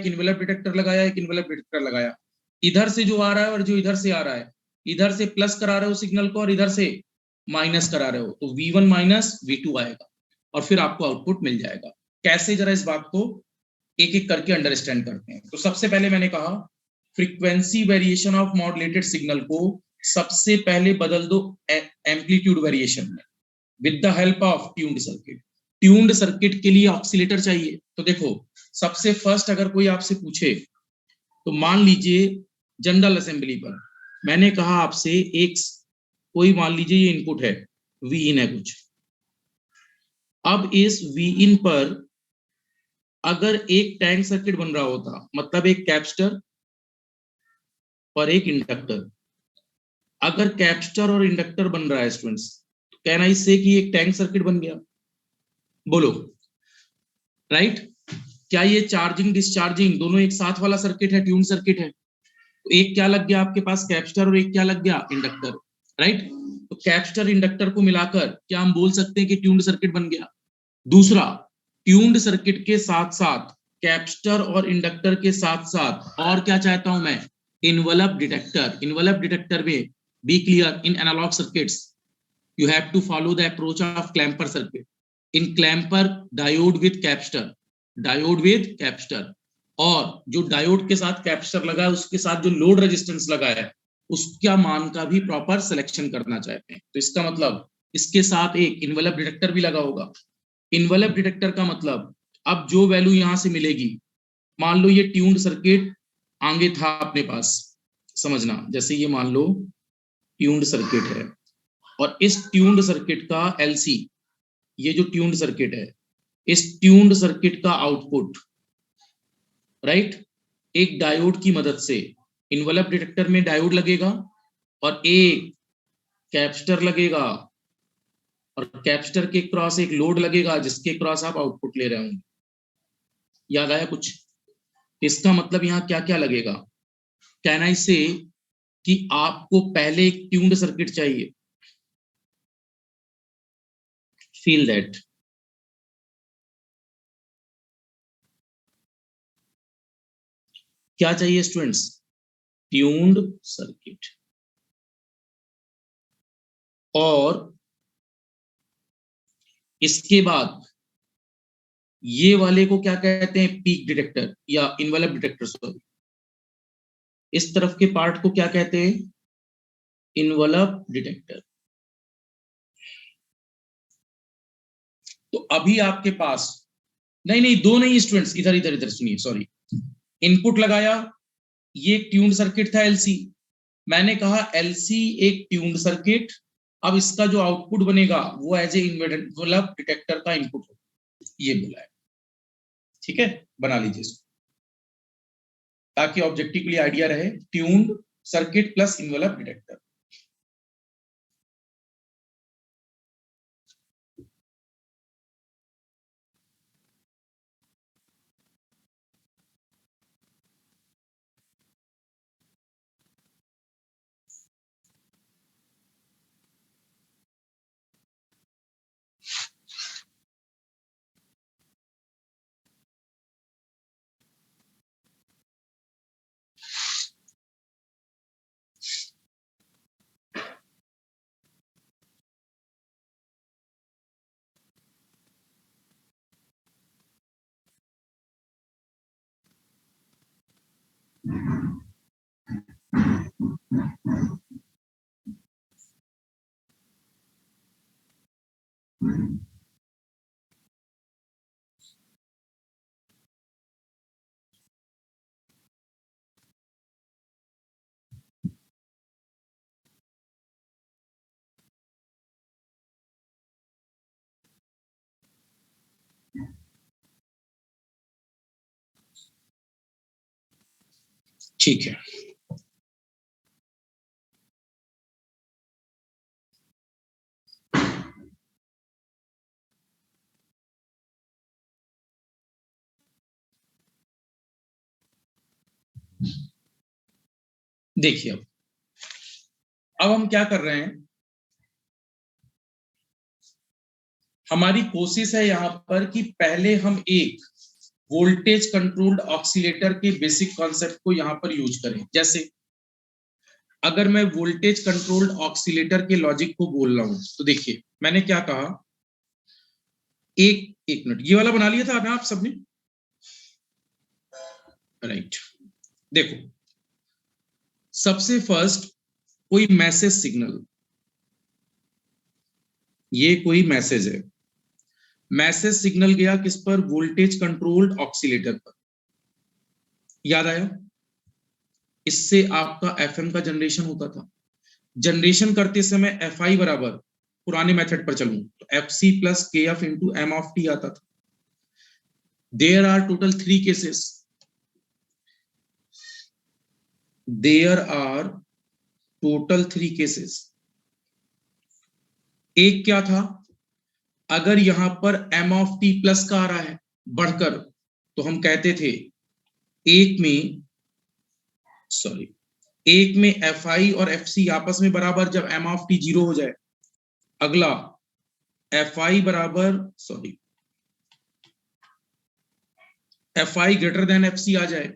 इन्वेलप डिटेक्टर लगाया, एक इन्वेलप डिटेक्टर लगाया। इधर से जो आ रहा है और जो इधर से आ रहा है, इधर से प्लस करा रहे हो सिग्नल को और इधर से माइनस करा रहे हो, तो V1 माइनस V2 आएगा और फिर आपको आउटपुट मिल जाएगा। कैसे, जरा इस बात को एक एक करके अंडरस्टैंड करते हैं। तो सबसे पहले मैंने कहा frequency variation of modulated signal को सबसे पहले बदल दो एम्पलीट्यूड वेरिएशन में with the help of tuned circuit. Tuned circuit के लिए ऑक्सीलेटर चाहिए। तो देखो सबसे फर्स्ट अगर कोई आपसे पूछे तो मान लीजिए जनरल असेंबली पर मैंने कहा आपसे एक कोई मान लीजिए ये इनपुट है, वी इन है कुछ। अब इस वी इन पर अगर एक टैंक सर्किट बन रहा होता, मतलब एक कैपेसिटर और एक इंडक्टर, अगर कैपेसिटर और इंडक्टर बन रहा है स्टूडेंट्स, तो कैन आई से कि एक टैंक सर्किट बन गया? बोलो, राइट? क्या ये चार्जिंग डिस्चार्जिंग दोनों एक साथ वाला सर्किट है, ट्यून सर्किट है? तो एक क्या लग गया आपके पास, कैपेसिटर, और एक क्या लग गया, इंडक्टर, राइट? तो कैपेसिटर इंडक्टर को मिलाकर क्या हम बोल सकते हैं कि ट्यून्ड सर्किट बन गया? दूसरा, ट्यून्ड सर्किट के साथ साथ कैपेसिटर और इंडक्टर के साथ साथ और क्या चाहता हूं मैं, इन्वेलप डिटेक्टर। इन्वेलप डिटेक्टर में be clear, in analogue circuits you have to follow the approach of clamper circuit. In clamper, diode with capacitor, और जो डायोड के साथ कैपेसिटर लगा है उसके साथ जो लोड रेजिस्टेंस लगा है उसका मान का भी प्रॉपर सिलेक्शन करना चाहते हैं। तो इसका मतलब इसके साथ एक इन्वेलप डिटेक्टर भी लगा होगा। इन्वेलप डिटेक्टर का मतलब अब जो वैल्यू यहां से मिलेगी, मान लो ये ट्यून्ड सर्किट आगे था अपने पास, समझना, जैसे ये मान लो ट्यून्ड सर्किट है और इस ट्यून्ड सर्किट का एलसी, ये जो ट्यून्ड सर्किट है, इस ट्यून्ड सर्किट का आउटपुट राइट, एक डायोड की मदद से। इन्वेलप डिटेक्टर में डायोड लगेगा और एक कैपेसिटर लगेगा, और कैपेसिटर के क्रॉस एक लोड लगेगा जिसके क्रॉस आप आउटपुट ले रहे होंगे। याद आया कुछ? इसका मतलब यहाँ क्या क्या लगेगा? कैन आई से कि आपको पहले एक ट्यून्ड सर्किट चाहिए, फील दैट। क्या चाहिए स्टूडेंट्स? Tuned circuit. और इसके बाद ये वाले को क्या कहते हैं? पीक डिटेक्टर या इन्वेलप डिटेक्टर, सॉरी। इस तरफ के पार्ट को क्या कहते हैं? Envelope detector. तो अभी आपके पास, नहीं नहीं, दो नहीं स्टूडेंट्स, इधर इधर इधर सुनिए, सॉरी। इनपुट लगाया, ये एक ट्यून्ड सर्किट था एलसी। मैंने कहा एलसी एक ट्यून्ड सर्किट, अब इसका जो आउटपुट बनेगा वो एज ए इन्वेलप डिटेक्टर का इनपुट होगा, ये बोला है। ठीक है, बना लीजिए इसको ताकि ऑब्जेक्टिवली आइडिया रहे। Tuned circuit plus envelope detector. ठीक है, देखिए अब हम क्या कर रहे हैं, हमारी कोशिश है यहां पर कि पहले हम एक वोल्टेज कंट्रोल्ड ऑक्सीलेटर के बेसिक कॉन्सेप्ट को यहां पर यूज करें। जैसे अगर मैं वोल्टेज कंट्रोल्ड ऑक्सीलेटर के लॉजिक को बोल रहा हूं तो देखिए मैंने क्या कहा, एक मिनट, ये वाला बना लिया था ना आप सबने? राइट, देखो सबसे फर्स्ट कोई मैसेज सिग्नल, ये कोई मैसेज है, मैसेज सिग्नल गया किस पर? वोल्टेज कंट्रोल्ड ऑक्सीलेटर पर। याद आया? इससे आपका एफएम का जनरेशन होता था। जनरेशन करते समय एफ आई बराबर, पुराने मेथड पर चलूं तो एफ सी प्लस के F into M of T आता था। There are total 3 cases, there are total 3 cases. एक क्या था, अगर यहां पर एम ऑफ टी प्लस का आ रहा है बढ़कर, तो हम कहते थे एक में, सॉरी, एक में एफ आई और एफ सी आपस में बराबर जब एम ऑफ टी 0 हो जाए। अगला एफ आई बराबर, sorry, F I greater than F C आ जाए।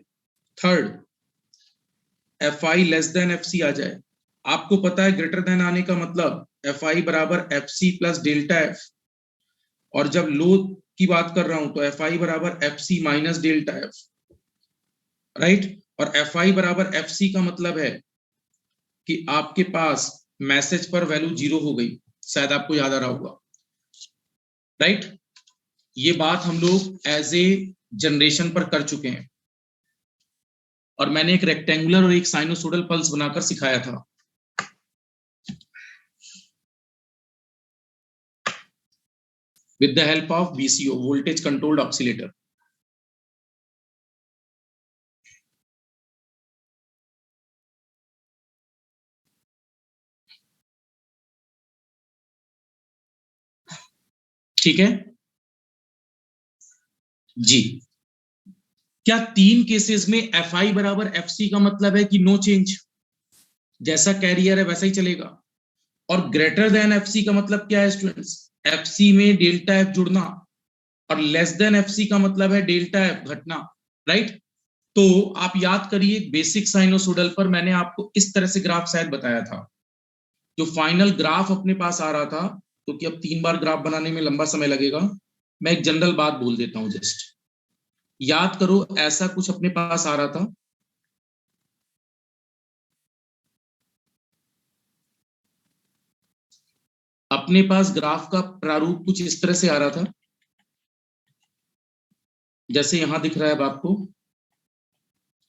Third, F I less than F C आ जाए। आपको पता है ग्रेटर देन आने का मतलब एफ आई बराबर F C plus delta F, और जब लो की बात कर रहा हूं तो एफ आई बराबर F C minus delta F, right. और एफ आई बराबर एफ सी का मतलब है कि आपके पास मैसेज पर वैल्यू 0 हो गई, शायद आपको याद आ रहा होगा, राइट। ये बात हम लोग एज ए जनरेशन पर कर चुके हैं, और मैंने एक रेक्टेंगुलर और एक साइनोसोडल पल्स बनाकर सिखाया था। with the help of VCO, voltage controlled oscillator। ठीक है जी। क्या तीन केसेस में एफ आई बराबर एफ सी का मतलब है कि नो चेंज, जैसा कैरियर है वैसा ही चलेगा, और ग्रेटर देन एफ सी का मतलब क्या है स्टूडेंट्स, एफ सी में डेल्टा एफ जुड़ना, और लेस देन एफ सी का मतलब है डेल्टा एफ घटना, राइट। तो आप याद करिए बेसिक साइनोसोडल पर मैंने आपको इस तरह से ग्राफ शायद बताया था, जो फाइनल ग्राफ अपने पास आ रहा था, क्योंकि अब 3 बार ग्राफ बनाने में लंबा समय लगेगा, मैं एक जनरल बात बोल देता हूं जस्ट याद करो, ऐसा कुछ अपने पास आ रहा था, अपने पास ग्राफ का प्रारूप कुछ इस तरह से आ रहा था, जैसे यहां दिख रहा है अब आपको,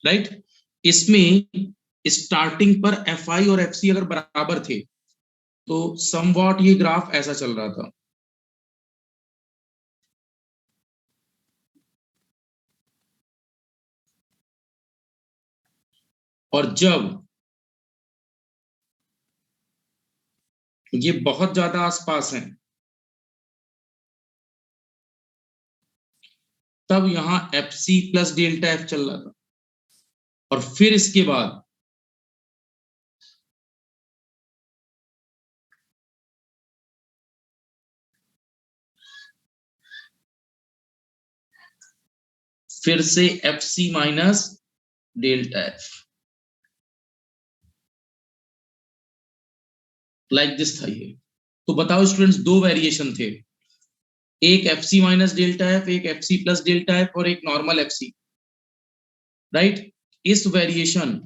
राइट। इसमें स्टार्टिंग पर एफ आई और एफ सी अगर बराबर थे तो समवॉट ये ग्राफ ऐसा चल रहा था, और जब ये बहुत ज्यादा आसपास है तब यहां F C plus delta F चल रहा था, और फिर इसके बाद फिर से F C minus delta F, like this था ये। तो बताओ स्टूडेंट्स, दो वेरिएशन थे, एक F C minus delta F, एक F C plus delta F, और एक नॉर्मल एफ सी, राइट। इस वेरिएशन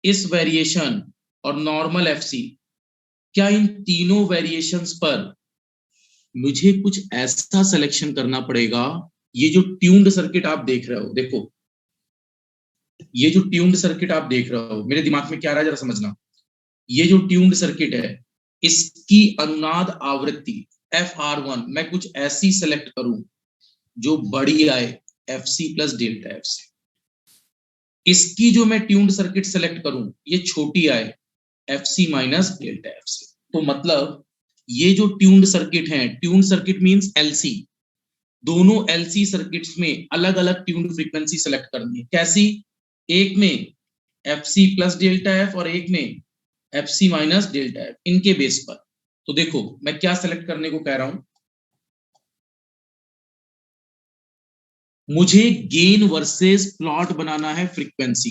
इस वेरिएशन और नॉर्मल एफ सी, क्या इन तीनों वेरिएशंस पर मुझे कुछ ऐसा सिलेक्शन करना पड़ेगा, ये जो ट्यून्ड सर्किट आप देख रहे हो, देखो ये जो ट्यून्ड सर्किट आप देख रहे हो, मेरे दिमाग में क्या आ रहा है जरा समझना, ये जो ट्यून्ड सर्किट है इसकी अनुनाद आवृत्ति एफ आर वन मैं कुछ ऐसी सेलेक्ट करूं जो बड़ी आए F C plus delta F से, इसकी जो मैं ट्यून्ड सर्किट सेलेक्ट करूं ये छोटी आए F C minus delta F से। तो मतलब ये जो ट्यून्ड सर्किट है, ट्यून्ड सर्किट मींस एलसी, दोनों एलसी सर्किट्स में अलग अलग ट्यून्ड फ्रीक्वेंसी सेलेक्ट करनी है, कैसी, एक में F C plus delta F और एक में F C minus delta F, इनके बेस पर। तो देखो मैं क्या सेलेक्ट करने को कह रहा हूं, मुझे गेन वर्सेस प्लॉट बनाना है फ्रीक्वेंसी,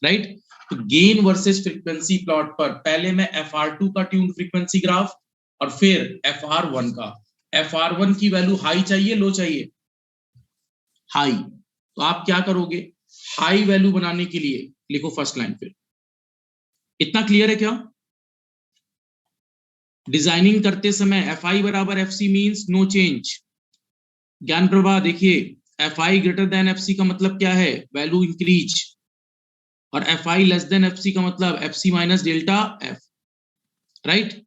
राइट। तो गेन वर्सेस फ्रीक्वेंसी प्लॉट पर पहले मैं एफ आर टू का ट्यून फ्रीक्वेंसी ग्राफ और फिर एफ आर वन का, एफ आर वन की वैल्यू हाई चाहिए लो चाहिए, हाई। तो आप क्या करोगे, हाई वैल्यू बनाने के लिए लिखो फर्स्ट लाइन, फिर इतना क्लियर है क्या। डिजाइनिंग करते समय एफ आई बराबर F C means no change, Gyan Prabha देखिए, F I greater than F C का मतलब क्या है, वैल्यू इंक्रीज, और F I less than F C का मतलब F C minus delta F, right.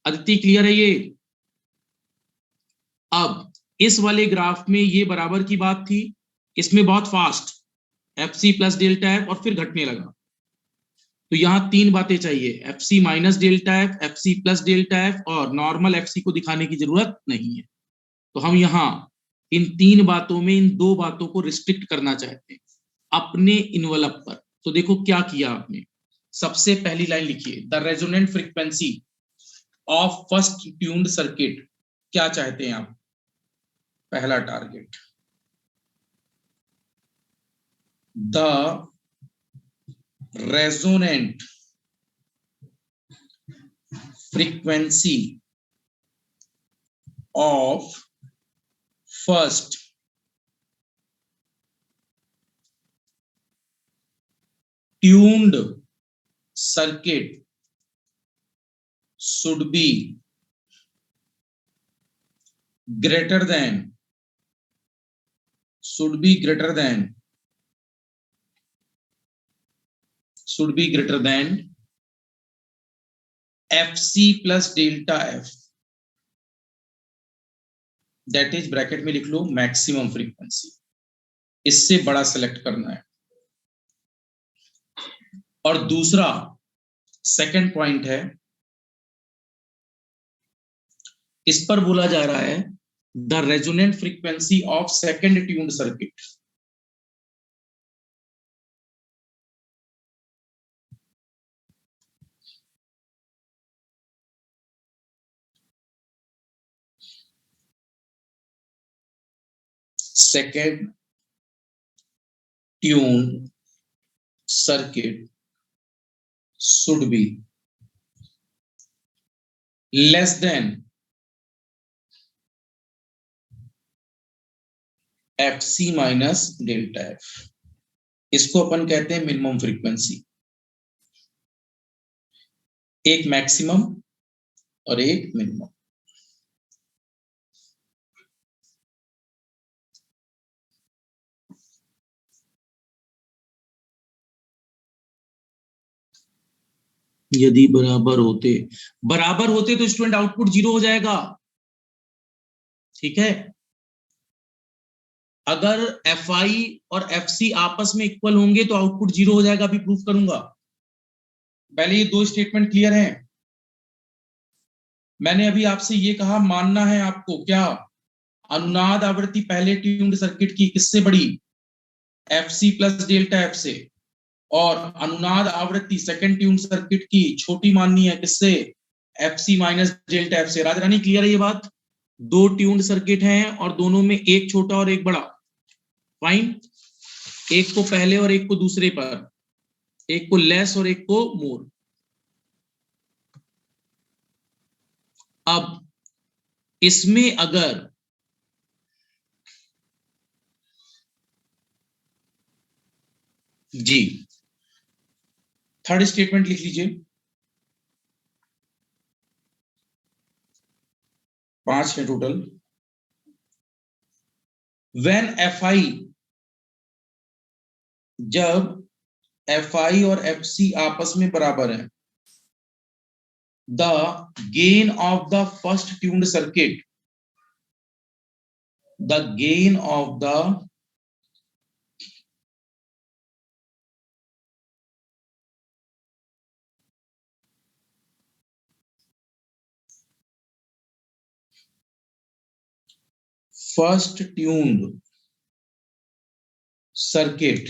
Aditi clear है ये। अब इस वाले ग्राफ में ये बराबर की बात थी, इसमें बहुत fast F C plus delta F और फिर घटने लगा, तो यहां तीन बातें चाहिए, F C minus delta F C plus delta F, और नॉर्मल एफ सी को दिखाने की जरूरत नहीं है। तो हम यहाँ इन तीन बातों में इन दो बातों को रिस्ट्रिक्ट करना चाहते हैं अपने इन्वलप पर। तो देखो क्या किया आपने, सबसे पहली लाइन लिखिए, the resonant frequency of first tuned circuit, क्या चाहते हैं आप, पहला target, the resonant frequency of first tuned circuit should be greater than fc plus delta f, that is bracket में लिख लो मैक्सिमम फ्रीक्वेंसी, इससे बड़ा सेलेक्ट करना है। और दूसरा सेकंड पॉइंट है इस पर बोला जा रहा है the resonant frequency of second tuned circuit. Second tuned circuit should be less than fc minus delta F. इसको अपन कहते हैं मिनिमम फ्रीक्वेंसी। एक मैक्सिमम और एक मिनिमम। यदि बराबर होते तो स्टूडेंट आउटपुट 0 हो जाएगा। ठीक है, अगर Fi और Fc आपस में इक्वल होंगे तो आउटपुट 0 हो जाएगा। अभी प्रूफ करूंगा। पहले ये दो स्टेटमेंट क्लियर हैं। मैंने अभी आपसे ये कहा मानना है आपको क्या, अनुनाद आवृत्ति पहले ट्यून्ड सर्किट की किससे बड़ी, Fc प्लस डेल्टा एफ से, और अनुनाद आवृत्ति सेकंड ट्यून्ड सर्किट की छोटी माननी है किससे, Fc माइनस डेल्टा एफ से। राजरानी क्लियर है ये बात? दो ट्यून्ड सर्किट हैं और दोनों में एक छोटा और एक बड़ा। फाइन, एक को पहले और एक को दूसरे पर, एक को लेस और एक को मोर। अब इसमें अगर जी थर्ड स्टेटमेंट लिख लीजिए, 5 है टोटल। व्हेन Fi, जब Fi और Fc आपस में बराबर है, the gain of the first tuned circuit, the gain of the first tuned circuit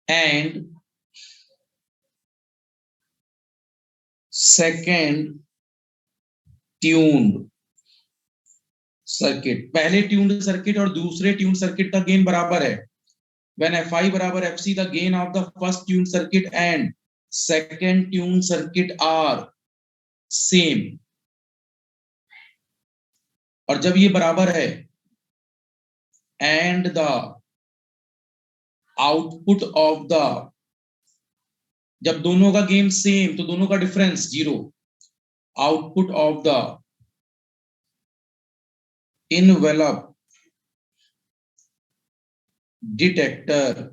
and second tuned circuit, पहले ट्यून्ड सर्किट और दूसरे ट्यून्ड सर्किट का गेन बराबर है। When Fi बराबर Fc, the gain of the first tuned circuit and second tuned circuit are same। और जब ये बराबर है and the output of the, जब दोनों का गेन सेम तो दोनों का difference 0, output of the envelope detector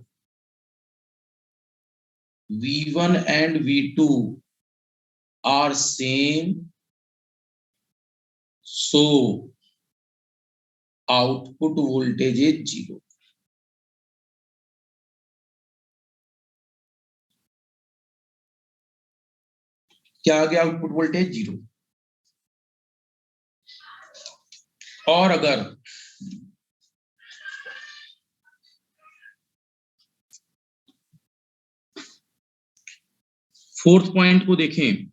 V1 and V2 are same, so output voltage is 0। क्या आ गया? Output voltage 0। और अगर फोर्थ पॉइंट को देखें,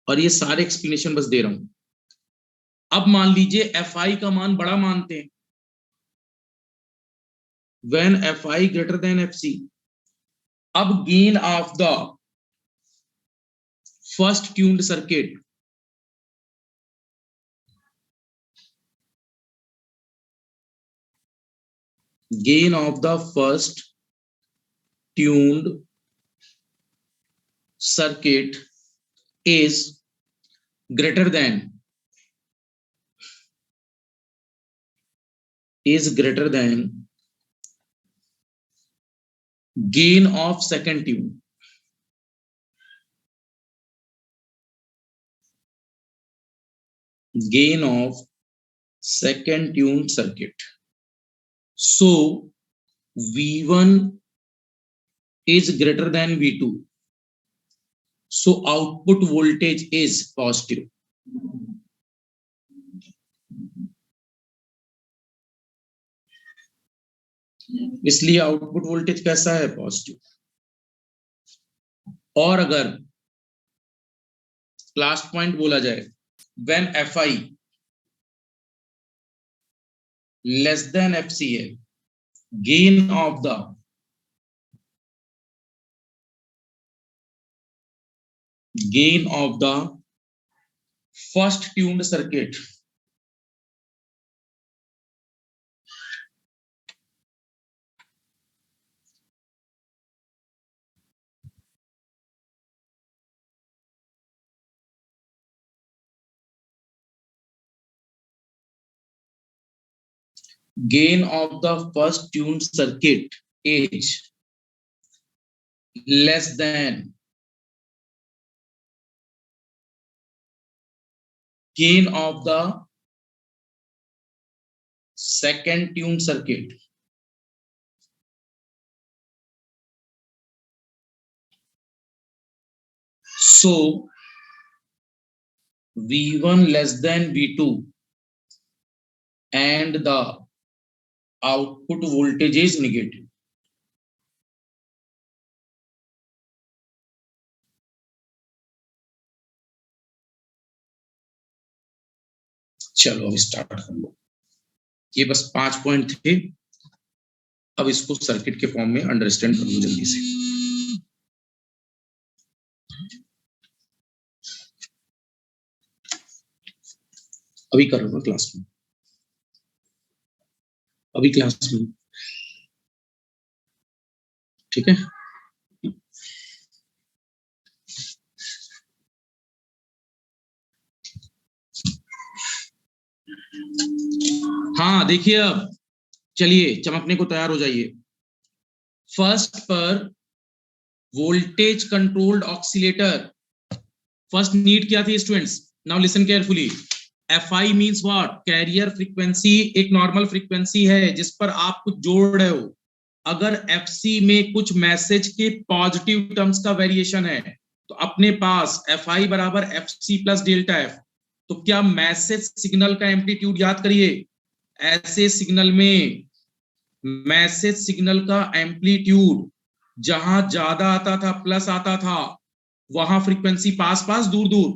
और ये सारे एक्सप्लेनेशन बस दे रहा हूं। अब मान लीजिए Fi का मान बड़ा मानते हैं, when Fi greater than Fc, अब gain of the first tuned circuit, gain of the first tuned circuit is greater than gain of second tune। gain of second tuned circuit, so V1 is greater than V2, so output voltage is positive. इसलिए आउटपुट वोल्टेज कैसा है? पॉजिटिव. और अगर लास्ट पॉइंट बोला जाए, when Fi less than FCL, gain of the first tuned circuit gain of the first tuned circuit is less than gain of the second tuned circuit. So V1 less than V2 and the output voltage is negative. चलो अब स्टार्ट कर लो. ये बस 5 पॉइंट थे. अब इसको सर्किट के फॉर्म में अंडरस्टैंड कर लो जल्दी से. अभी कर रहा हूँ क्लास में, अभी क्लास में. ठीक है. हाँ देखिए, अब चलिए चमकने को तैयार हो जाइए. फर्स्ट पर voltage controlled oscillator, first need क्या थी students? Now listen carefully. Fi means what? Carrier frequency. एक नॉर्मल फ्रीक्वेंसी है जिस पर आप कुछ जोड़ रहे हो. अगर Fc में कुछ मैसेज के पॉजिटिव टर्म्स का वेरिएशन है तो अपने पास Fi बराबर Fc प्लस डेल्टा एफ. तो क्या मैसेज सिग्नल का एम्पलीट्यूड याद करिए. ऐसे सिग्नल में मैसेज सिग्नल का एम्पलीट्यूड जहां ज्यादा आता था, प्लस आता था, वहां फ्रीक्वेंसी पास पास दूर दूर.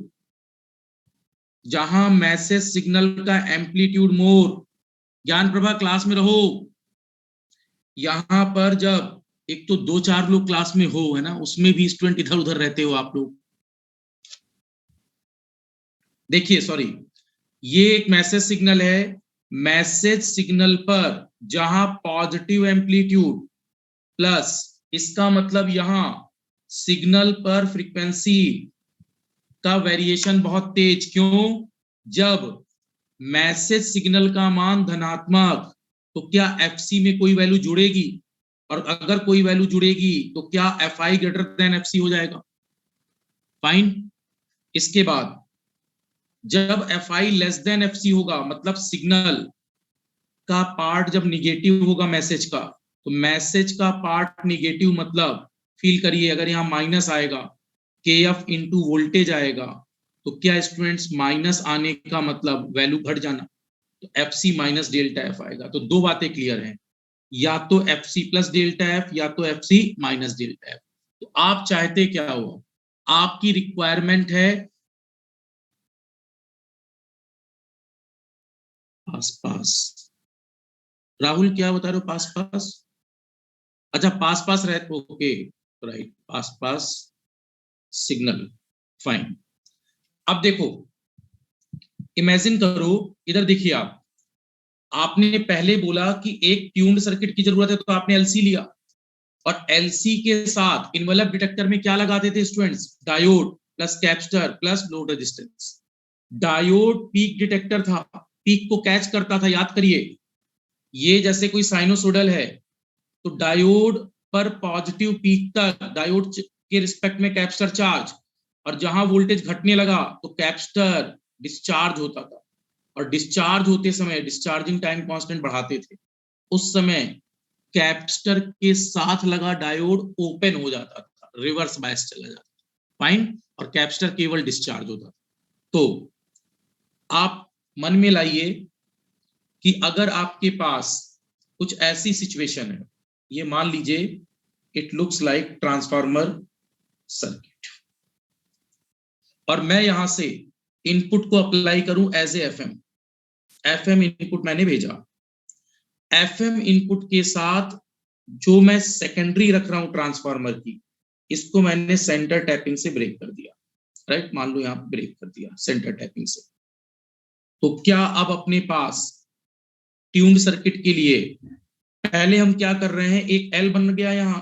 जहां मैसेज सिग्नल का एम्पलीट्यूड मोर, ज्ञान प्रभा क्लास में रहो. यहां पर जब एक तो 2-4 लोग क्लास में हो, है ना, उसमें भी स्टूडेंट इधर उधर रहते हो आप लोग. देखिए सॉरी, ये एक मैसेज सिग्नल है. मैसेज सिग्नल पर जहां पॉजिटिव एम्पलीट्यूड प्लस, इसका मतलब यहां सिग्नल पर फ्रीक्वेंसी का वेरिएशन बहुत तेज. क्यों? जब मैसेज सिग्नल का मान धनात्मक तो क्या Fc में कोई वैल्यू जुड़ेगी, और अगर कोई वैल्यू जुड़ेगी तो क्या Fi ग्रेटर देन Fc हो जाएगा. फाइन. इसके बाद जब Fi लेस देन Fc होगा, मतलब सिग्नल का पार्ट जब निगेटिव होगा मैसेज का, तो मैसेज का पार्ट निगेटिव मतलब फील करिए, अगर यहाँ माइनस आएगा, Kf इंटू वोल्टेज आएगा, तो क्या स्टूडेंट्स माइनस आने का मतलब वैल्यू घट जाना, तो Fc माइनस डेल्टा एफ आएगा. तो दो बातें क्लियर हैं, या तो Fc प्लस डेल्टा एफ या तो Fc माइनस डेल्टा एफ. तो आप चाहते क्या हो? आपकी रिक्वायरमेंट है पास पास. राहुल क्या बता रहे हो? पास पास. अच्छा पास पास रहते. ओके राइट, पास पास सिग्नल. फाइन. अब देखो, इमेजिन करो, इधर देखिए आप. आपने पहले बोला कि एक ट्यून्ड सर्किट की जरूरत है, तो आपने एलसी लिया, और एलसी के साथ इन्वेलप डिटेक्टर में क्या लगाते थे students? Diode plus capacitor plus load resistance. Diode peak detector था, पीक को कैच करता था. याद करिए, ये जैसे कोई साइनोसोडल है, तो डायोड पर पॉजिटिव पीक तक डायोड के रिस्पेक्ट में कैपेसिटर चार्ज, और जहां वोल्टेज घटने लगा तो कैपेसिटर डिस्चार्ज होता था, और डिस्चार्ज होते समय डिस्चार्जिंग टाइम कांस्टेंट बढ़ाते थे. उस समय कैपेसिटर के साथ लगा डायोड ओपन हो जाता था, रिवर्स बायस चला जाता. फाइन. और कैपेसिटर केवल डिस्चार्ज होता था। तो आप मन में लाइए कि अगर आपके पास कुछ ऐसी सिचुएशन है, ये मान लीजिए it looks like transformer circuit, और मैं यहां से इनपुट को अप्लाई करूं एज ए एफएम इनपुट मैंने भेजा। एफएम इनपुट के साथ जो मैं सेकेंडरी रख रहा हूं ट्रांसफार्मर की, इसको मैंने सेंटर टैपिंग से ब्रेक कर दिया, राइट, मान लो यहां ब्रेक कर दिया सेंटर टैपिंग से। तो क्या अब अपने पास ट्यून्ड सर्किट के लिए पहले हम क्या कर रहे हैं, एक एल बन गया यहां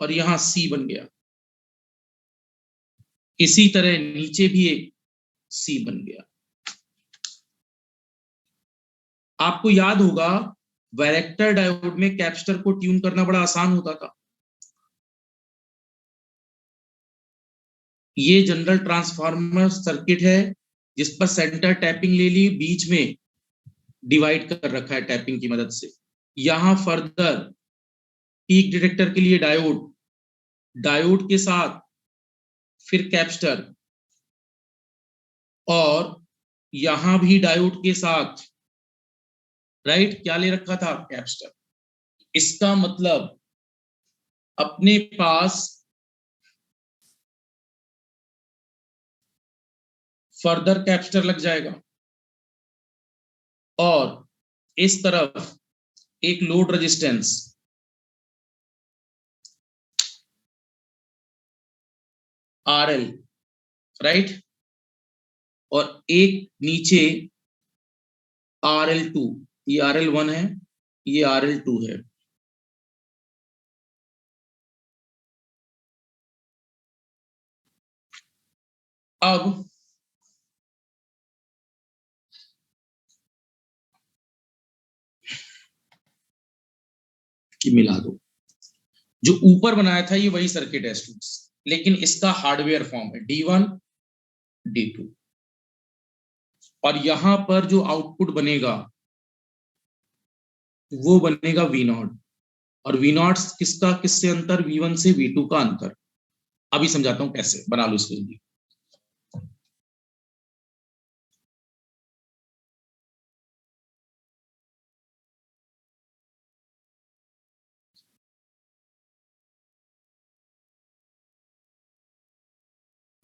और यहां सी बन गया, इसी तरह नीचे भी एक सी बन गया। आपको याद होगा वैरेक्टर डायोड में कैपेसिटर को ट्यून करना बड़ा आसान होता था। ये जनरल ट्रांसफार्मर सर्किट है जिस पर सेंटर टैपिंग ले ली, बीच में डिवाइड कर रखा है टैपिंग की मदद से। यहां फर्दर पीक डिटेक्टर के लिए डायोड, डायोड के साथ फिर कैपेसिटर, और यहां भी डायोड के साथ, राइट, क्या ले रखा था, कैपेसिटर। इसका मतलब अपने पास फर्दर कैपेसिटर लग जाएगा और इस तरफ एक लोड रेजिस्टेंस RL, राइट, और एक नीचे RL2, ये RL1 है, ये RL2 है। अब मिला दो, जो ऊपर बनाया था ये वही सर्किट है स्टूडेंट्स, लेकिन इसका हार्डवेयर फॉर्म है D1 D2, और यहां पर जो आउटपुट बनेगा वो बनेगा V0, और V0 किसका किससे अंतर, V1 से V2 का अंतर। अभी समझाता हूं कैसे, बना लो इसको जल्दी।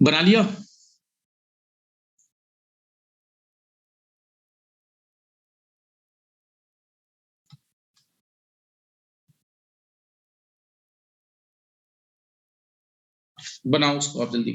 बना लिया? बनाओ उसको आप जल्दी।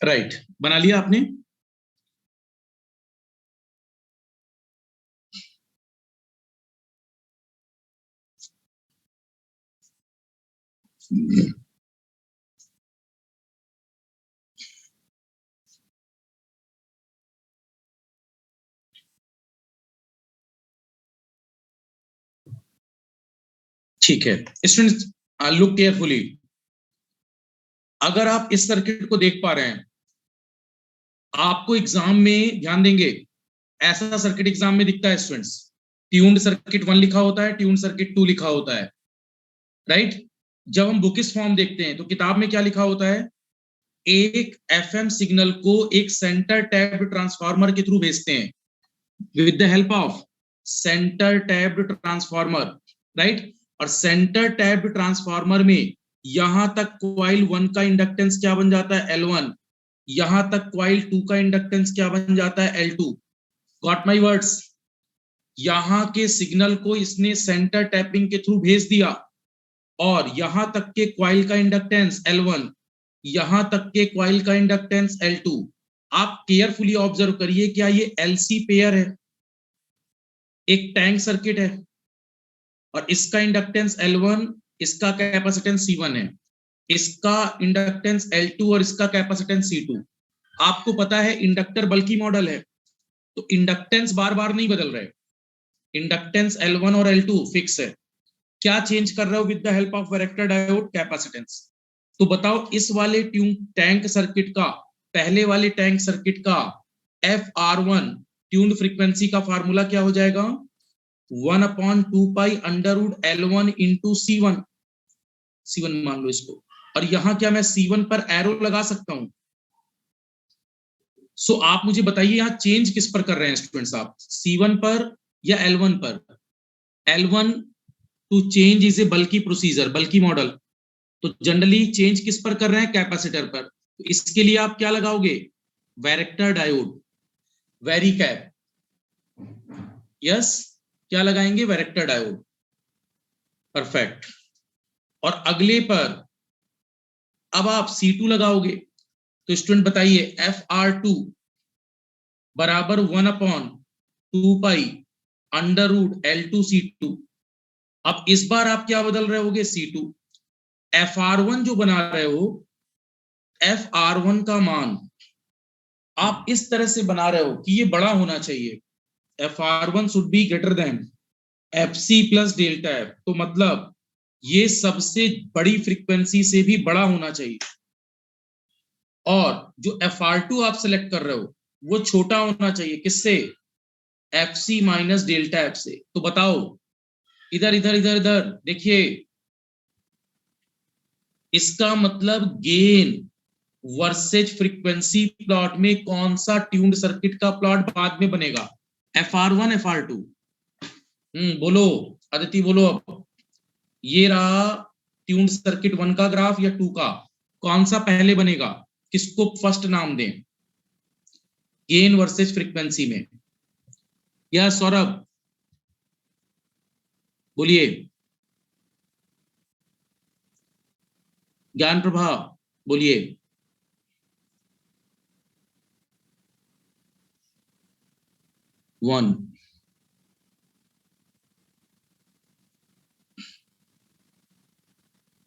राइट, बना लिया आपने? ठीक है स्टूडेंट्स, लुक केयरफुली। अगर आप इस सर्किट को देख पा रहे हैं, आपको एग्जाम में ध्यान देंगे, ऐसा सर्किट एग्जाम में दिखता है स्टूडेंट्स, ट्यून्ड सर्किट 1 लिखा होता है, ट्यून्ड सर्किट 2 लिखा होता है, राइट। जब हम बुकिश फॉर्म देखते हैं तो किताब में क्या लिखा होता है, एक एफएम सिग्नल को एक सेंटर टैप्ड ट्रांसफार्मर के थ्रू भेजते हैं with the help of centre tapped transformer, right. और सेंटर टैप्ड ट्रांसफार्मर में यहां तक कॉइल 1 का इंडक्टेंस क्या बन जाता है, L1, यहां तक कॉइल 2 का इंडक्टेंस क्या बन जाता है, L2। Got my words. यहां के सिग्नल को इसने सेंटर टैपिंग के थ्रू भेज दिया और यहां तक के कॉइल का इंडक्टेंस L1, यहां तक के कॉइल का इंडक्टेंस L2। आप केयरफुली ऑब्जर्व करिए, क्या ये LC पेयर है, एक टैंक सर्किट है और इसका इंडक्टेंस L1, इसका कैपेसिटेंस C1 है, इसका इंडक्टेंस L2 और इसका कैपेसिटेंस C2। आपको पता है इंडक्टर बल्कि मॉडल है, तो इंडक्टेंस बार बार नहीं बदल रहे, इंडक्टेंस L1 और L2 फिक्स है। क्या चेंज कर रहे हो with the help of varactor diode, capacitance. तो बताओ इस वाले ट्यून टैंक सर्किट का, पहले वाले टैंक सर्किट का FR1 ट्यून्ड फ्रीक्वेंसी का फार्मूला क्या हो जाएगा, 1/2 pi under root L1 into C1, C1 मान लो इसको, और यहां क्या मैं C1 पर एरो लगा सकता हूं। सो आप मुझे बताइए यहां चेंज किस पर कर रहे हैं स्टूडेंट्स, आप C1 पर या L1 पर। L1 to change is a बल्कि प्रोसीजर, बल्कि मॉडल, तो जनरली चेंज किस पर कर रहे हैं, कैपेसिटर पर। तो इसके लिए आप क्या लगाओगे, varactor diode, very cap, yes, क्या लगाएंगे, वैरेक्टर डायोड, परफेक्ट। और अगले पर अब आप C2 लगाओगे, तो स्टूडेंट बताइए FR2 बराबर 1/2 pi under root L2 C2। अब इस बार आप क्या बदल रहे होगे, C2। FR1 जो बना रहे हो, FR1 का मान आप इस तरह से बना रहे हो कि ये बड़ा होना चाहिए, FR1 should be greater than FC plus delta F। तो मतलब ये सबसे बड़ी फ्रीक्वेंसी से भी बड़ा होना चाहिए, और जो FR2 आप सेलेक्ट कर रहे हो वो छोटा होना चाहिए, किससे, FC माइनस डेल्टा F से। तो बताओ इधर इधर इधर इधर देखिए, इसका मतलब गेन वर्सेज फ्रीक्वेंसी प्लॉट में कौन सा ट्यून्ड सर्किट का प्लॉट बाद में बनेगा, FR1 FR2। बोलो अदिति, बोलो अब। ये रहा ट्यून्ड सर्किट 1 का ग्राफ या 2 का, कौन सा पहले बनेगा, किसको फर्स्ट नाम दें, गेन वर्सेज फ्रीक्वेंसी में। या सौरभ बोलिए, ज्ञान प्रभा बोलिए। वन,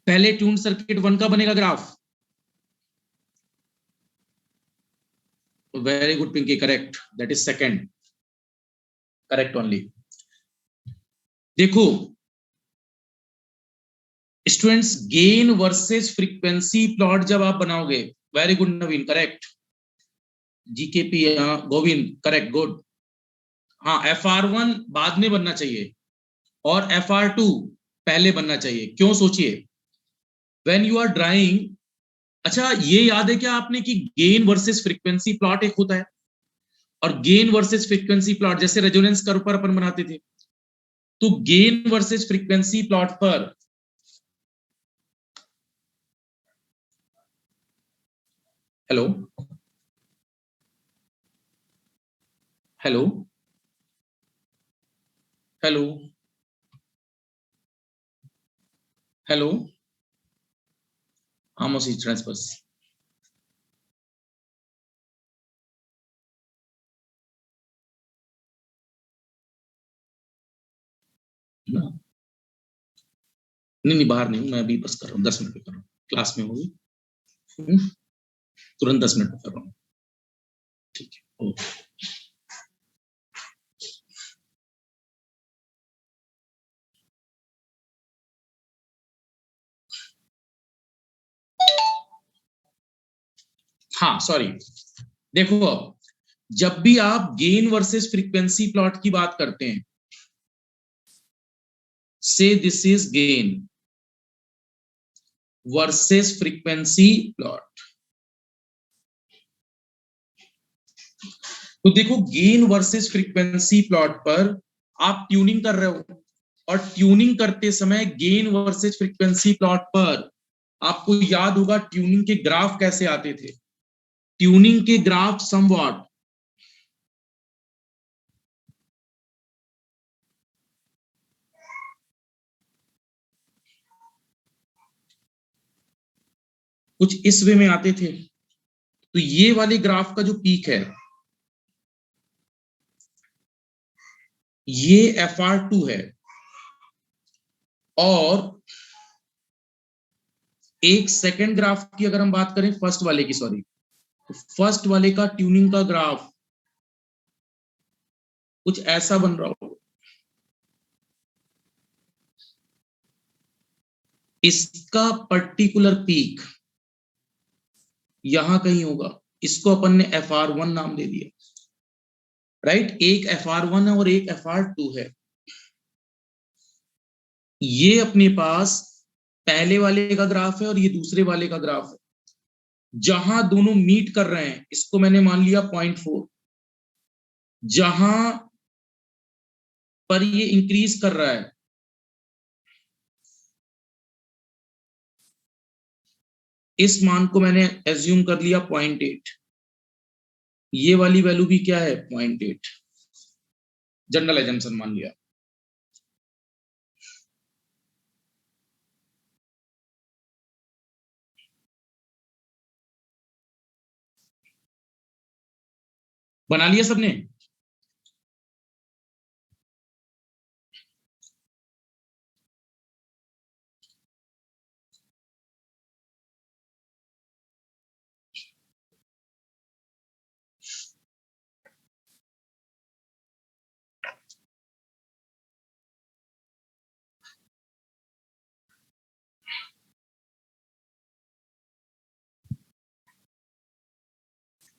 पहले ट्यून्ड सर्किट 1 का बनेगा graph, very good Pinky, correct, that is second, correct only. देखो students, gain versus frequency plot जब आप बनाओगे, very good Naveen, correct, GKP Govind, correct, good. हाँ, FR1 बाद में बनना चाहिए और FR2 पहले बनना चाहिए, क्यों सोचिए, व्हेन यू आर ड्राइंग। अच्छा ये याद है क्या आपने कि गेन वर्सेस फ्रीक्वेंसी प्लॉट एक होता है, और गेन वर्सेस फ्रीक्वेंसी प्लॉट जैसे रेजोनेंस कर्व पर अपन बनाते थे, तो गेन वर्सेस फ्रीक्वेंसी प्लॉट पर, हेलो हेलो हेलो हेलो, आमोस ट्रांसफर्स, नहीं नहीं बाहर नहीं हूँ मैं, अभी बस कर रहा हूँ, 10 मिनट में कर रहा हूँ, क्लास में होगी, तुरंत 10 मिनट में कर रहा हूँ, ठीक है, ओके। हाँ सॉरी, देखो अब जब भी आप गेन वर्सेस फ्रीक्वेंसी प्लॉट की बात करते हैं, से this is gain versus frequency plot. तो देखो गेन वर्सेस फ्रीक्वेंसी प्लॉट पर आप ट्यूनिंग कर रहे हो, और ट्यूनिंग करते समय गेन वर्सेस फ्रीक्वेंसी प्लॉट पर आपको याद होगा ट्यूनिंग के ग्राफ कैसे आते थे। ट्यूनिंग के ग्राफ समवॉट कुछ इस वे में आते थे। तो ये वाले ग्राफ का जो पीक है ये FR2 है, और एक सेकेंड ग्राफ की अगर हम बात करें, फर्स्ट वाले की सॉरी, तो फर्स्ट वाले का ट्यूनिंग का ग्राफ कुछ ऐसा बन रहा होगा। इसका पर्टिकुलर पीक यहां कहीं होगा, इसको अपन ने FR1 नाम दे दिया, राइट। एक FR1 है और एक FR2 है। ये अपने पास पहले वाले का ग्राफ है और ये दूसरे वाले का ग्राफ है। जहां दोनों मीट कर रहे हैं इसको मैंने मान लिया 0.4, जहां पर ये इंक्रीज कर रहा है इस मान को मैंने एज्यूम कर लिया 0.8। ये वाली वैल्यू भी क्या है 0.8, जनरल एजम्पशन मान लिया। बना लिया सबने?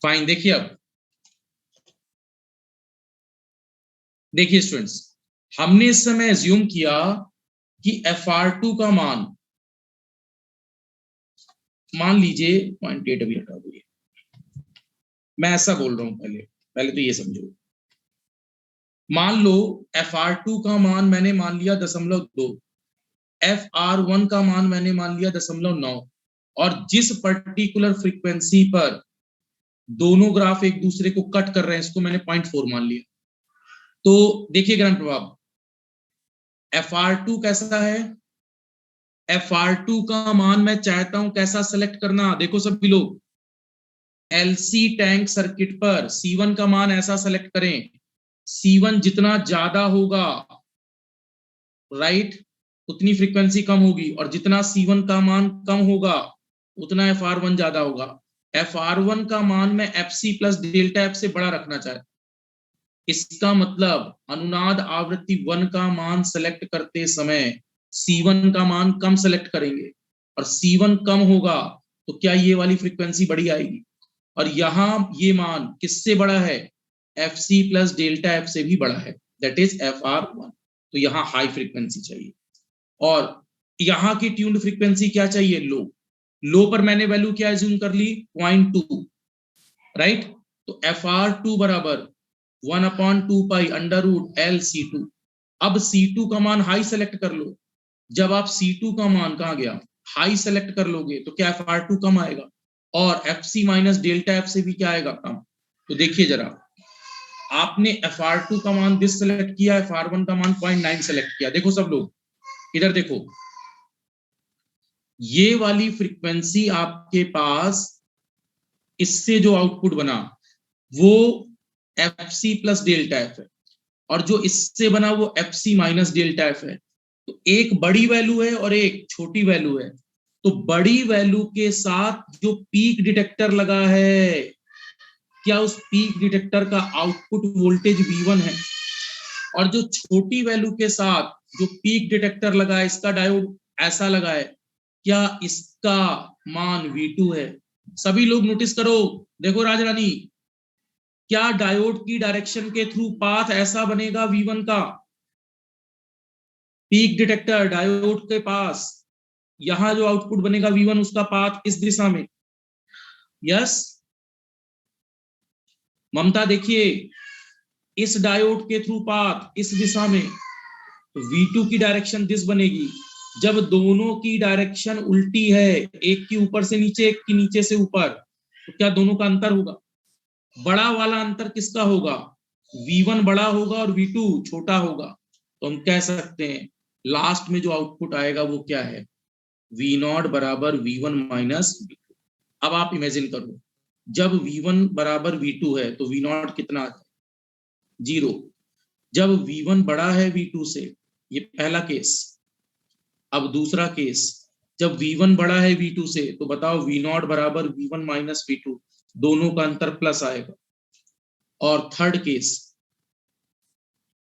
फाइन, देखिए अब देखिए स्टूडेंट्स, हमने इस समय एज्यूम किया कि FR2 का मान लीजिए 0.8, अभी हटा दो, मैं ऐसा बोल रहा हूं, पहले पहले तो ये समझो। मान लो FR2 का मान मैंने मान लिया 0.2, FR1 का मान मैंने मान लिया 0.9, और जिस पर्टिकुलर फ्रीक्वेंसी पर दोनों ग्राफ एक दूसरे को कट कर रहे हैं इसको मैंने 0.4 मान लिया। तो देखिए ग्रहण प्रभाव, FR2 कैसा है, FR2 का मान मैं चाहता हूं कैसा सेलेक्ट करना, देखो सभी लोग, LC टैंक सर्किट पर C1 का मान ऐसा सेलेक्ट करें, C1 जितना ज्यादा होगा, राइट, उतनी फ्रीक्वेंसी कम होगी, और जितना C1 का मान कम होगा उतना FR1 ज्यादा होगा। FR1 का मान मैं FC प्लस डेल्टा F से बड़ा रखना चाहता, इसका मतलब अनुनाद आवृत्ति 1 का मान सेलेक्ट करते समय C1 का मान कम सेलेक्ट करेंगे, और C1 कम होगा तो क्या ये वाली फ्रीक्वेंसी बड़ी आएगी, और यहां ये मान किससे बड़ा है, FC प्लस डेल्टा F से भी बड़ा है, दैट इज FR1। तो यहाँ हाई फ्रीक्वेंसी चाहिए, और यहाँ की ट्यून्ड फ्रीक्वेंसी क्या चाहिए, लो। लो पर मैंने वैल्यू क्या एज्यूम कर ली, 0.2, राइट। तो FR2 बराबर 1/2 पाई अंडर रूट LC2। अब C2 का मान हाई सेलेक्ट कर लो, जब आप C2 का मान कहाँ गया, हाई सेलेक्ट कर लोगे तो क्या FR2 कम आएगा, और FC माइनस डेल्टा F से भी क्या आएगा, कम। तो देखिए जरा, आपने FR2 का मान दिस सेलेक्ट किया, FR1 का मान 0.9 सेलेक्ट किया। देखो सब लोग इधर देखो, ये वाली फ्रीक्वेंसी आपके पास इससे जो आउटपुट बना वो FC प्लस डेल्टा F है, और जो इससे बना वो FC माइनस डेल्टा F है। तो एक बड़ी वैल्यू है और एक छोटी वैल्यू है। तो बड़ी वैल्यू के साथ जो पीक डिटेक्टर लगा है, क्या उस पीक डिटेक्टर का आउटपुट वोल्टेज V1 है, और जो छोटी वैल्यू के साथ जो पीक डिटेक्टर लगा है इसका डायोड ऐसा लगा है, क्या इसका मान V2 है। सभी लोग नोटिस करो, देखो राजरानी, क्या डायोड की डायरेक्शन के थ्रू पाथ ऐसा बनेगा V1 का, पीक डिटेक्टर डायोड के पास, यहां जो आउटपुट बनेगा V1 उसका पाथ इस दिशा में। यस ममता देखिए, इस डायोड के थ्रू पाथ इस दिशा में, तो V2 की डायरेक्शन दिस बनेगी। जब दोनों की डायरेक्शन उल्टी है, एक की ऊपर से नीचे एक की नीचे से ऊपर, तो क्या दोनों का अंतर होगा? बड़ा वाला अंतर किसका होगा? V1 बड़ा होगा और V2 छोटा होगा। तो हम कह सकते हैं लास्ट में जो आउटपुट आएगा वो क्या है? V0 बराबर V1 माइनस V2। अब आप इमेजिन करो, जब V1 बराबर V2 है तो V0 कितना आता है? 0। जब V1 बड़ा है V2 से, ये पहला केस। अब दूसरा केस, जब V1 बड़ा है V2 से, तो बताओ V0 बराबर V1 माइनस V2, दोनों का अंतर प्लस आएगा। और थर्ड केस,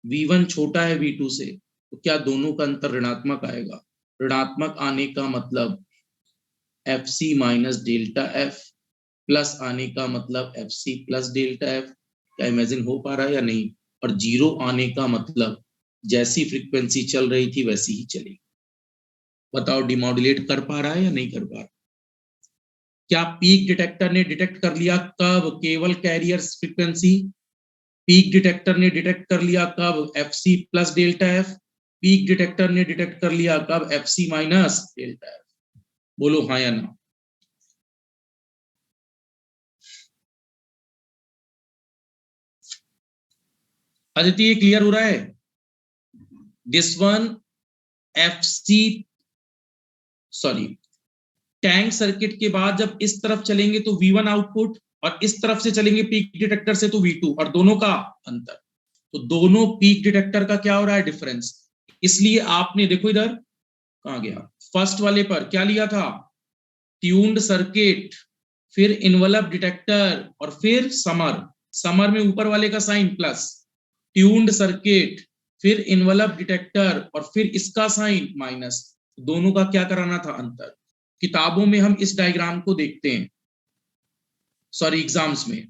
V1 छोटा है V2 से, तो क्या दोनों का अंतर ऋणात्मक आएगा? ऋणात्मक आने का मतलब FC minus delta F, plus आने का मतलब FC प्लस डेल्टा F। क्या इमेजिन हो पा रहा है या नहीं? और जीरो आने का मतलब जैसी फ्रीक्वेंसी चल रही थी वैसी ही चलेगी। बताओ डिमॉड्यूलेट कर पा रहा है या नहीं कर पा रहा? क्या पीक डिटेक्टर ने डिटेक्ट कर लिया कब? केवल कैरियर फ्रीक्वेंसी। पीक डिटेक्टर ने डिटेक्ट कर लिया कब? FC plus delta F। Peak detector ने डिटेक्ट कर लिया कब? FC minus delta F। बोलो हाँ या ना। अदिति ये क्लियर हो रहा है? This one FC, sorry, tank circuit के बाद जब इस तरफ चलेंगे तो V1 आउटपुट, और इस तरफ से चलेंगे पीक डिटेक्टर से तो V2, और दोनों का अंतर। तो दोनों पीक डिटेक्टर का क्या हो रहा है? डिफरेंस। इसलिए आपने देखो इधर कहां गया, फर्स्ट वाले पर क्या लिया था? ट्यून्ड सर्किट, फिर इन्वलप डिटेक्टर, और फिर समर। समर में ऊपर वाले का साइन प्लस, ट्यून्ड सर्किट, फिर इन्वलप डिटेक्टर, और फिर इसका साइन माइनस। दोनों का क्या कराना था? अंतर। किताबों में हम इस डायग्राम को देखते हैं, सॉरी एग्जाम्स में,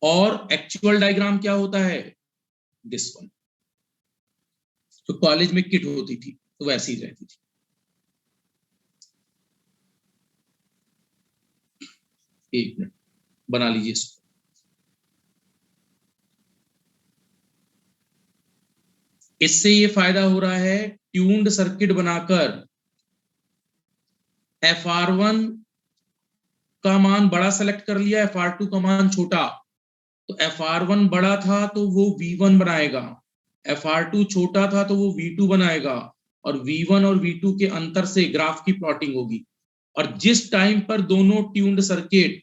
और एक्चुअल डायग्राम क्या होता है? This one. तो कॉलेज में किट होती थी तो वैसी ही रहती थी। एक मिनट बना लीजिए इसको। इससे ये फायदा हो रहा है, ट्यून्ड सर्किट बनाकर FR1 का मान बड़ा सेलेक्ट कर लिया, FR2 का मान छोटा। तो FR1 बड़ा था तो वो V1 बनाएगा, FR2 छोटा था तो वो V2 बनाएगा, और V1 और V2 के अंतर से ग्राफ की प्लॉटिंग होगी। और जिस टाइम पर दोनों ट्यून्ड सर्किट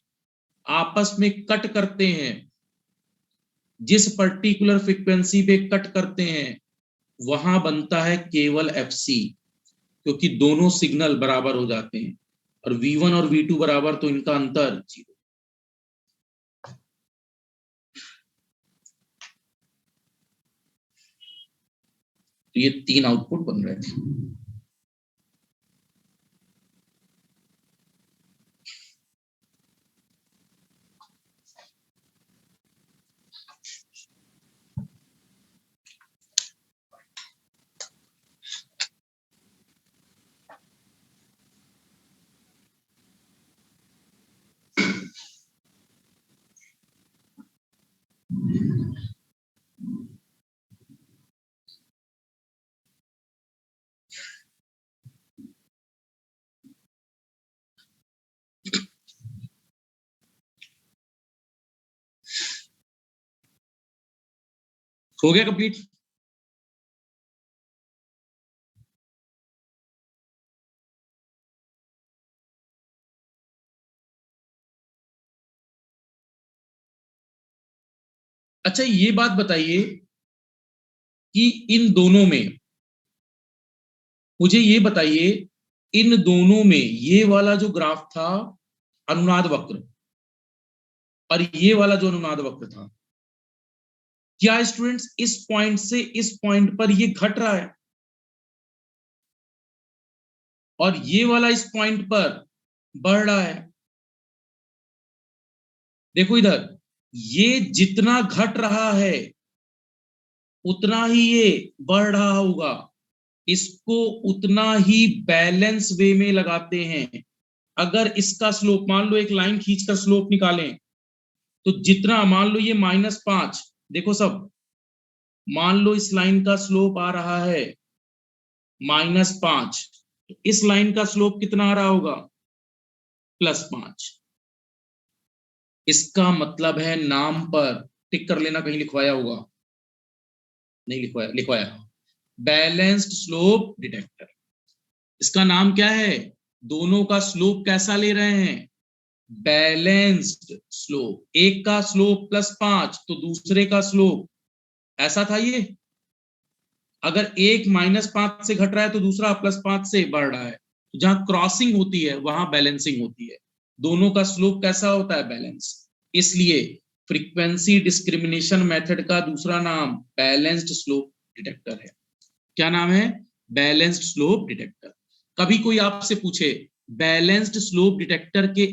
आपस में कट करते हैं, जिस पर्टिकुलर फ्रीक्वेंसी पे कट करते हैं, वहां बनता है केवल FC, क्योंकि दोनों सिग्नल बराबर हो जाते हैं, और V1 और V2 बराबर तो इनका अंतर 0। तो ये 3 आउटपुट बन रहे थे। हो गया कंप्लीट? अच्छा ये बात बताइए कि इन दोनों में, मुझे ये बताइए, इन दोनों में ये वाला जो ग्राफ था अनुनाद वक्र, और ये वाला जो अनुनाद वक्र था, क्या स्टूडेंट्स इस पॉइंट से इस पॉइंट पर ये घट रहा है, और ये वाला इस पॉइंट पर बढ़ रहा है? देखो इधर, ये जितना घट रहा है उतना ही ये बढ़ रहा होगा, इसको उतना ही बैलेंस वे में लगाते हैं। अगर इसका स्लोप, मान लो एक लाइन खींचकर स्लोप निकालें, तो जितना, मान लो ये -5, देखो सब, मान लो इस लाइन का स्लोप आ रहा है -5, तो इस लाइन का स्लोप कितना आ रहा होगा, +5। इसका मतलब है, नाम पर टिक कर लेना, कहीं लिखवाया होगा, नहीं लिखवाया, लिखवाया, बैलेंस्ड स्लोप डिटेक्टर। इसका नाम क्या है, दोनों का स्लोप कैसा ले रहे हैं, बैलेंस्ड स्लोप। एक का स्लोप +5 तो दूसरे का स्लोप ऐसा था ये, अगर एक -5 से घट रहा है तो दूसरा +5 से बढ़ रहा है, तो जहां क्रॉसिंग होती है वहां बैलेंसिंग होती है। दोनों का स्लोप कैसा होता है, बैलेंस। इसलिए फ्रीक्वेंसी डिस्क्रिमिनेशन मेथड का दूसरा नाम बैलेंस्ड स्लोप डिटेक्टर है। क्या नाम है, बैलेंस्ड स्लोप डिटेक्टर। कभी कोई आपसे पूछे बैलेंस्ड स्लोप डिटेक्टर के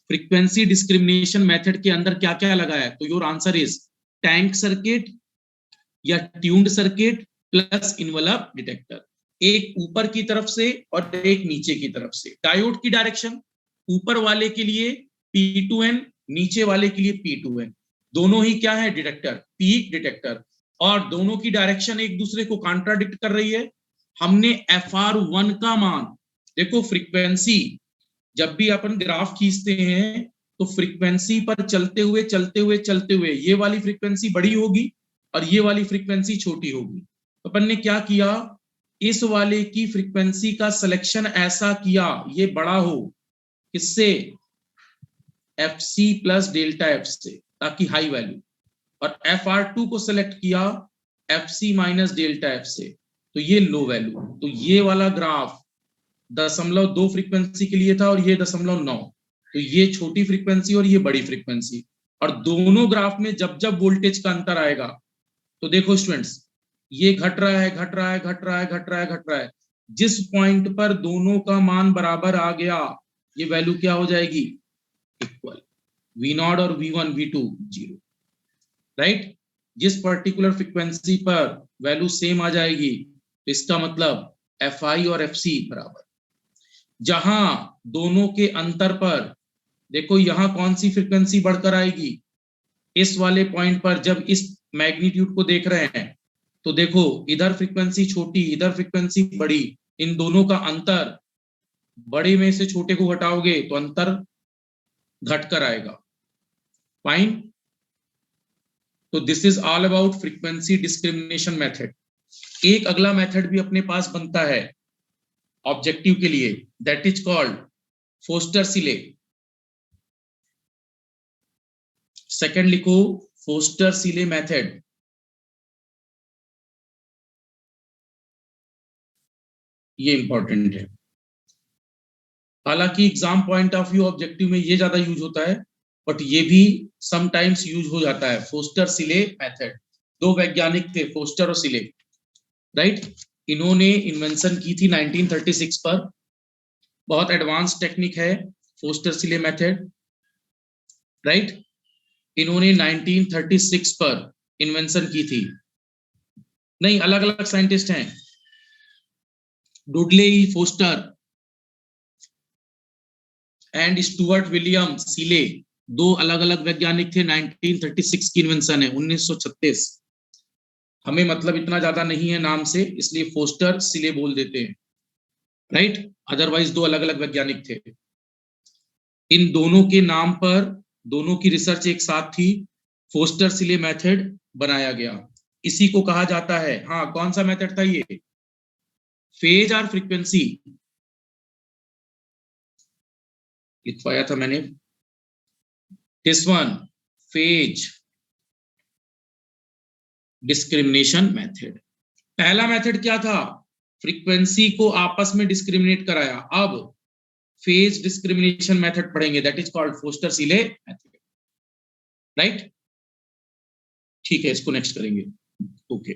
फ्रीक्वेंसी डिस्क्रिमिनेशन मेथड के अंदर क्या क्या लगा है, तो your answer is tank circuit या tuned circuit plus envelope detector. एक ऊपर की तरफ से और एक नीचे की तरफ से। डायोड की डायरेक्शन, ऊपर वाले के लिए P2N, नीचे वाले के लिए P2N, दोनों ही क्या है, डिटेक्टर, पीक डिटेक्टर, और दोनों की डायरेक्शन एक दूसरे को कॉन्ट्राडिक्ट कर रही है। हमने FR1 का मान, देखो फ्रीक्वेंसी, जब भी अपन ग्राफ खींचते हैं तो फ्रीक्वेंसी पर चलते हुए चलते हुए चलते हुए ये वाली फ्रीक्वेंसी बड़ी होगी और ये वाली फ्रीक्वेंसी छोटी होगी। अपन ने क्या किया, इस वाले की फ्रीक्वेंसी का सिलेक्शन ऐसा किया ये बड़ा हो, किससे, FC प्लस डेल्टा F से, ताकि हाई वैल्यू, और FR2 को सिलेक्ट किया FC माइनस डेल्टा F से, तो ये लो वैल्यू। तो ये वाला ग्राफ 0.2 फ्रीक्वेंसी के लिए था और ये 0.9, तो ये छोटी फ्रीक्वेंसी और ये बड़ी फ्रीक्वेंसी। और दोनों ग्राफ में जब जब वोल्टेज का अंतर आएगा, तो देखो स्टूडेंट्स, ये घट रहा है, घट रहा है, घट रहा है, घट रहा है, घट रहा है। जिस पॉइंट पर दोनों का मान बराबर आ गया, ये वैल्यू क्या हो जाएगी, इक्वल, V0 और V1 V2 0, राइट। जिस पर्टिकुलर फ्रीक्वेंसी पर वैल्यू सेम आ जाएगी, तो इसका मतलब FI और FC बराबर। जहां दोनों के अंतर पर, देखो यहां कौन सी फ्रीक्वेंसी बढ़कर आएगी, इस वाले पॉइंट पर जब इस मैग्नीट्यूड को देख रहे हैं, तो देखो इधर फ्रीक्वेंसी छोटी, इधर फ्रीक्वेंसी बड़ी, इन दोनों का अंतर, बड़े में से छोटे को घटाओगे तो अंतर घटकर आएगा। फाइन। तो this is all about frequency discrimination method. एक अगला मेथड भी अपने पास बनता है ऑब्जेक्टिव के लिए, दैट इज कॉल्ड फोस्टर-सिले। सेकंड लिखो, फोस्टर-सिले मेथड। ये इंपॉर्टेंट है, हालांकि exam point of view objective में ये ज्यादा यूज होता है, बट ये भी समटाइम्स यूज हो जाता है, फोस्टर-सिले मेथड। दो वैज्ञानिक थे, फोस्टर और सिले, राइट। इन्होंने इन्वेंशन की थी 1936 पर। बहुत एडवांस टेक्निक है फोस्टर-सिले मेथड, राइट। इन्होंने 1936 पर इन्वेंशन की थी। नहीं, अलग अलग साइंटिस्ट हैं, डुडले ई फोस्टर एंड स्टुअर्ट विलियम सिले, दो अलग अलग वैज्ञानिक थे। 1936 की इन्वेंशन है, 1936। हमें मतलब इतना ज्यादा नहीं है नाम से, इसलिए फोस्टर सिले बोल देते हैं, राइट। अदरवाइज दो अलग अलग वैज्ञानिक थे। इन दोनों के नाम पर दोनों की रिसर्च एक साथ थी, फोस्टर सिले मेथड बनाया गया। इसी को कहा जाता है, हाँ कौन सा मेथड था ये, फेज और फ्रीक्वेंसी, लिखवाया था मैंने, this one, phase discrimination method. पहला मेथड क्या था, फ्रीक्वेंसी को आपस में डिस्क्रिमिनेट कराया। अब फेज डिस्क्रिमिनेशन मेथड पढ़ेंगे, that is called Foster Seeley method, right. ठीक है, इसको नेक्स्ट करेंगे, ओके।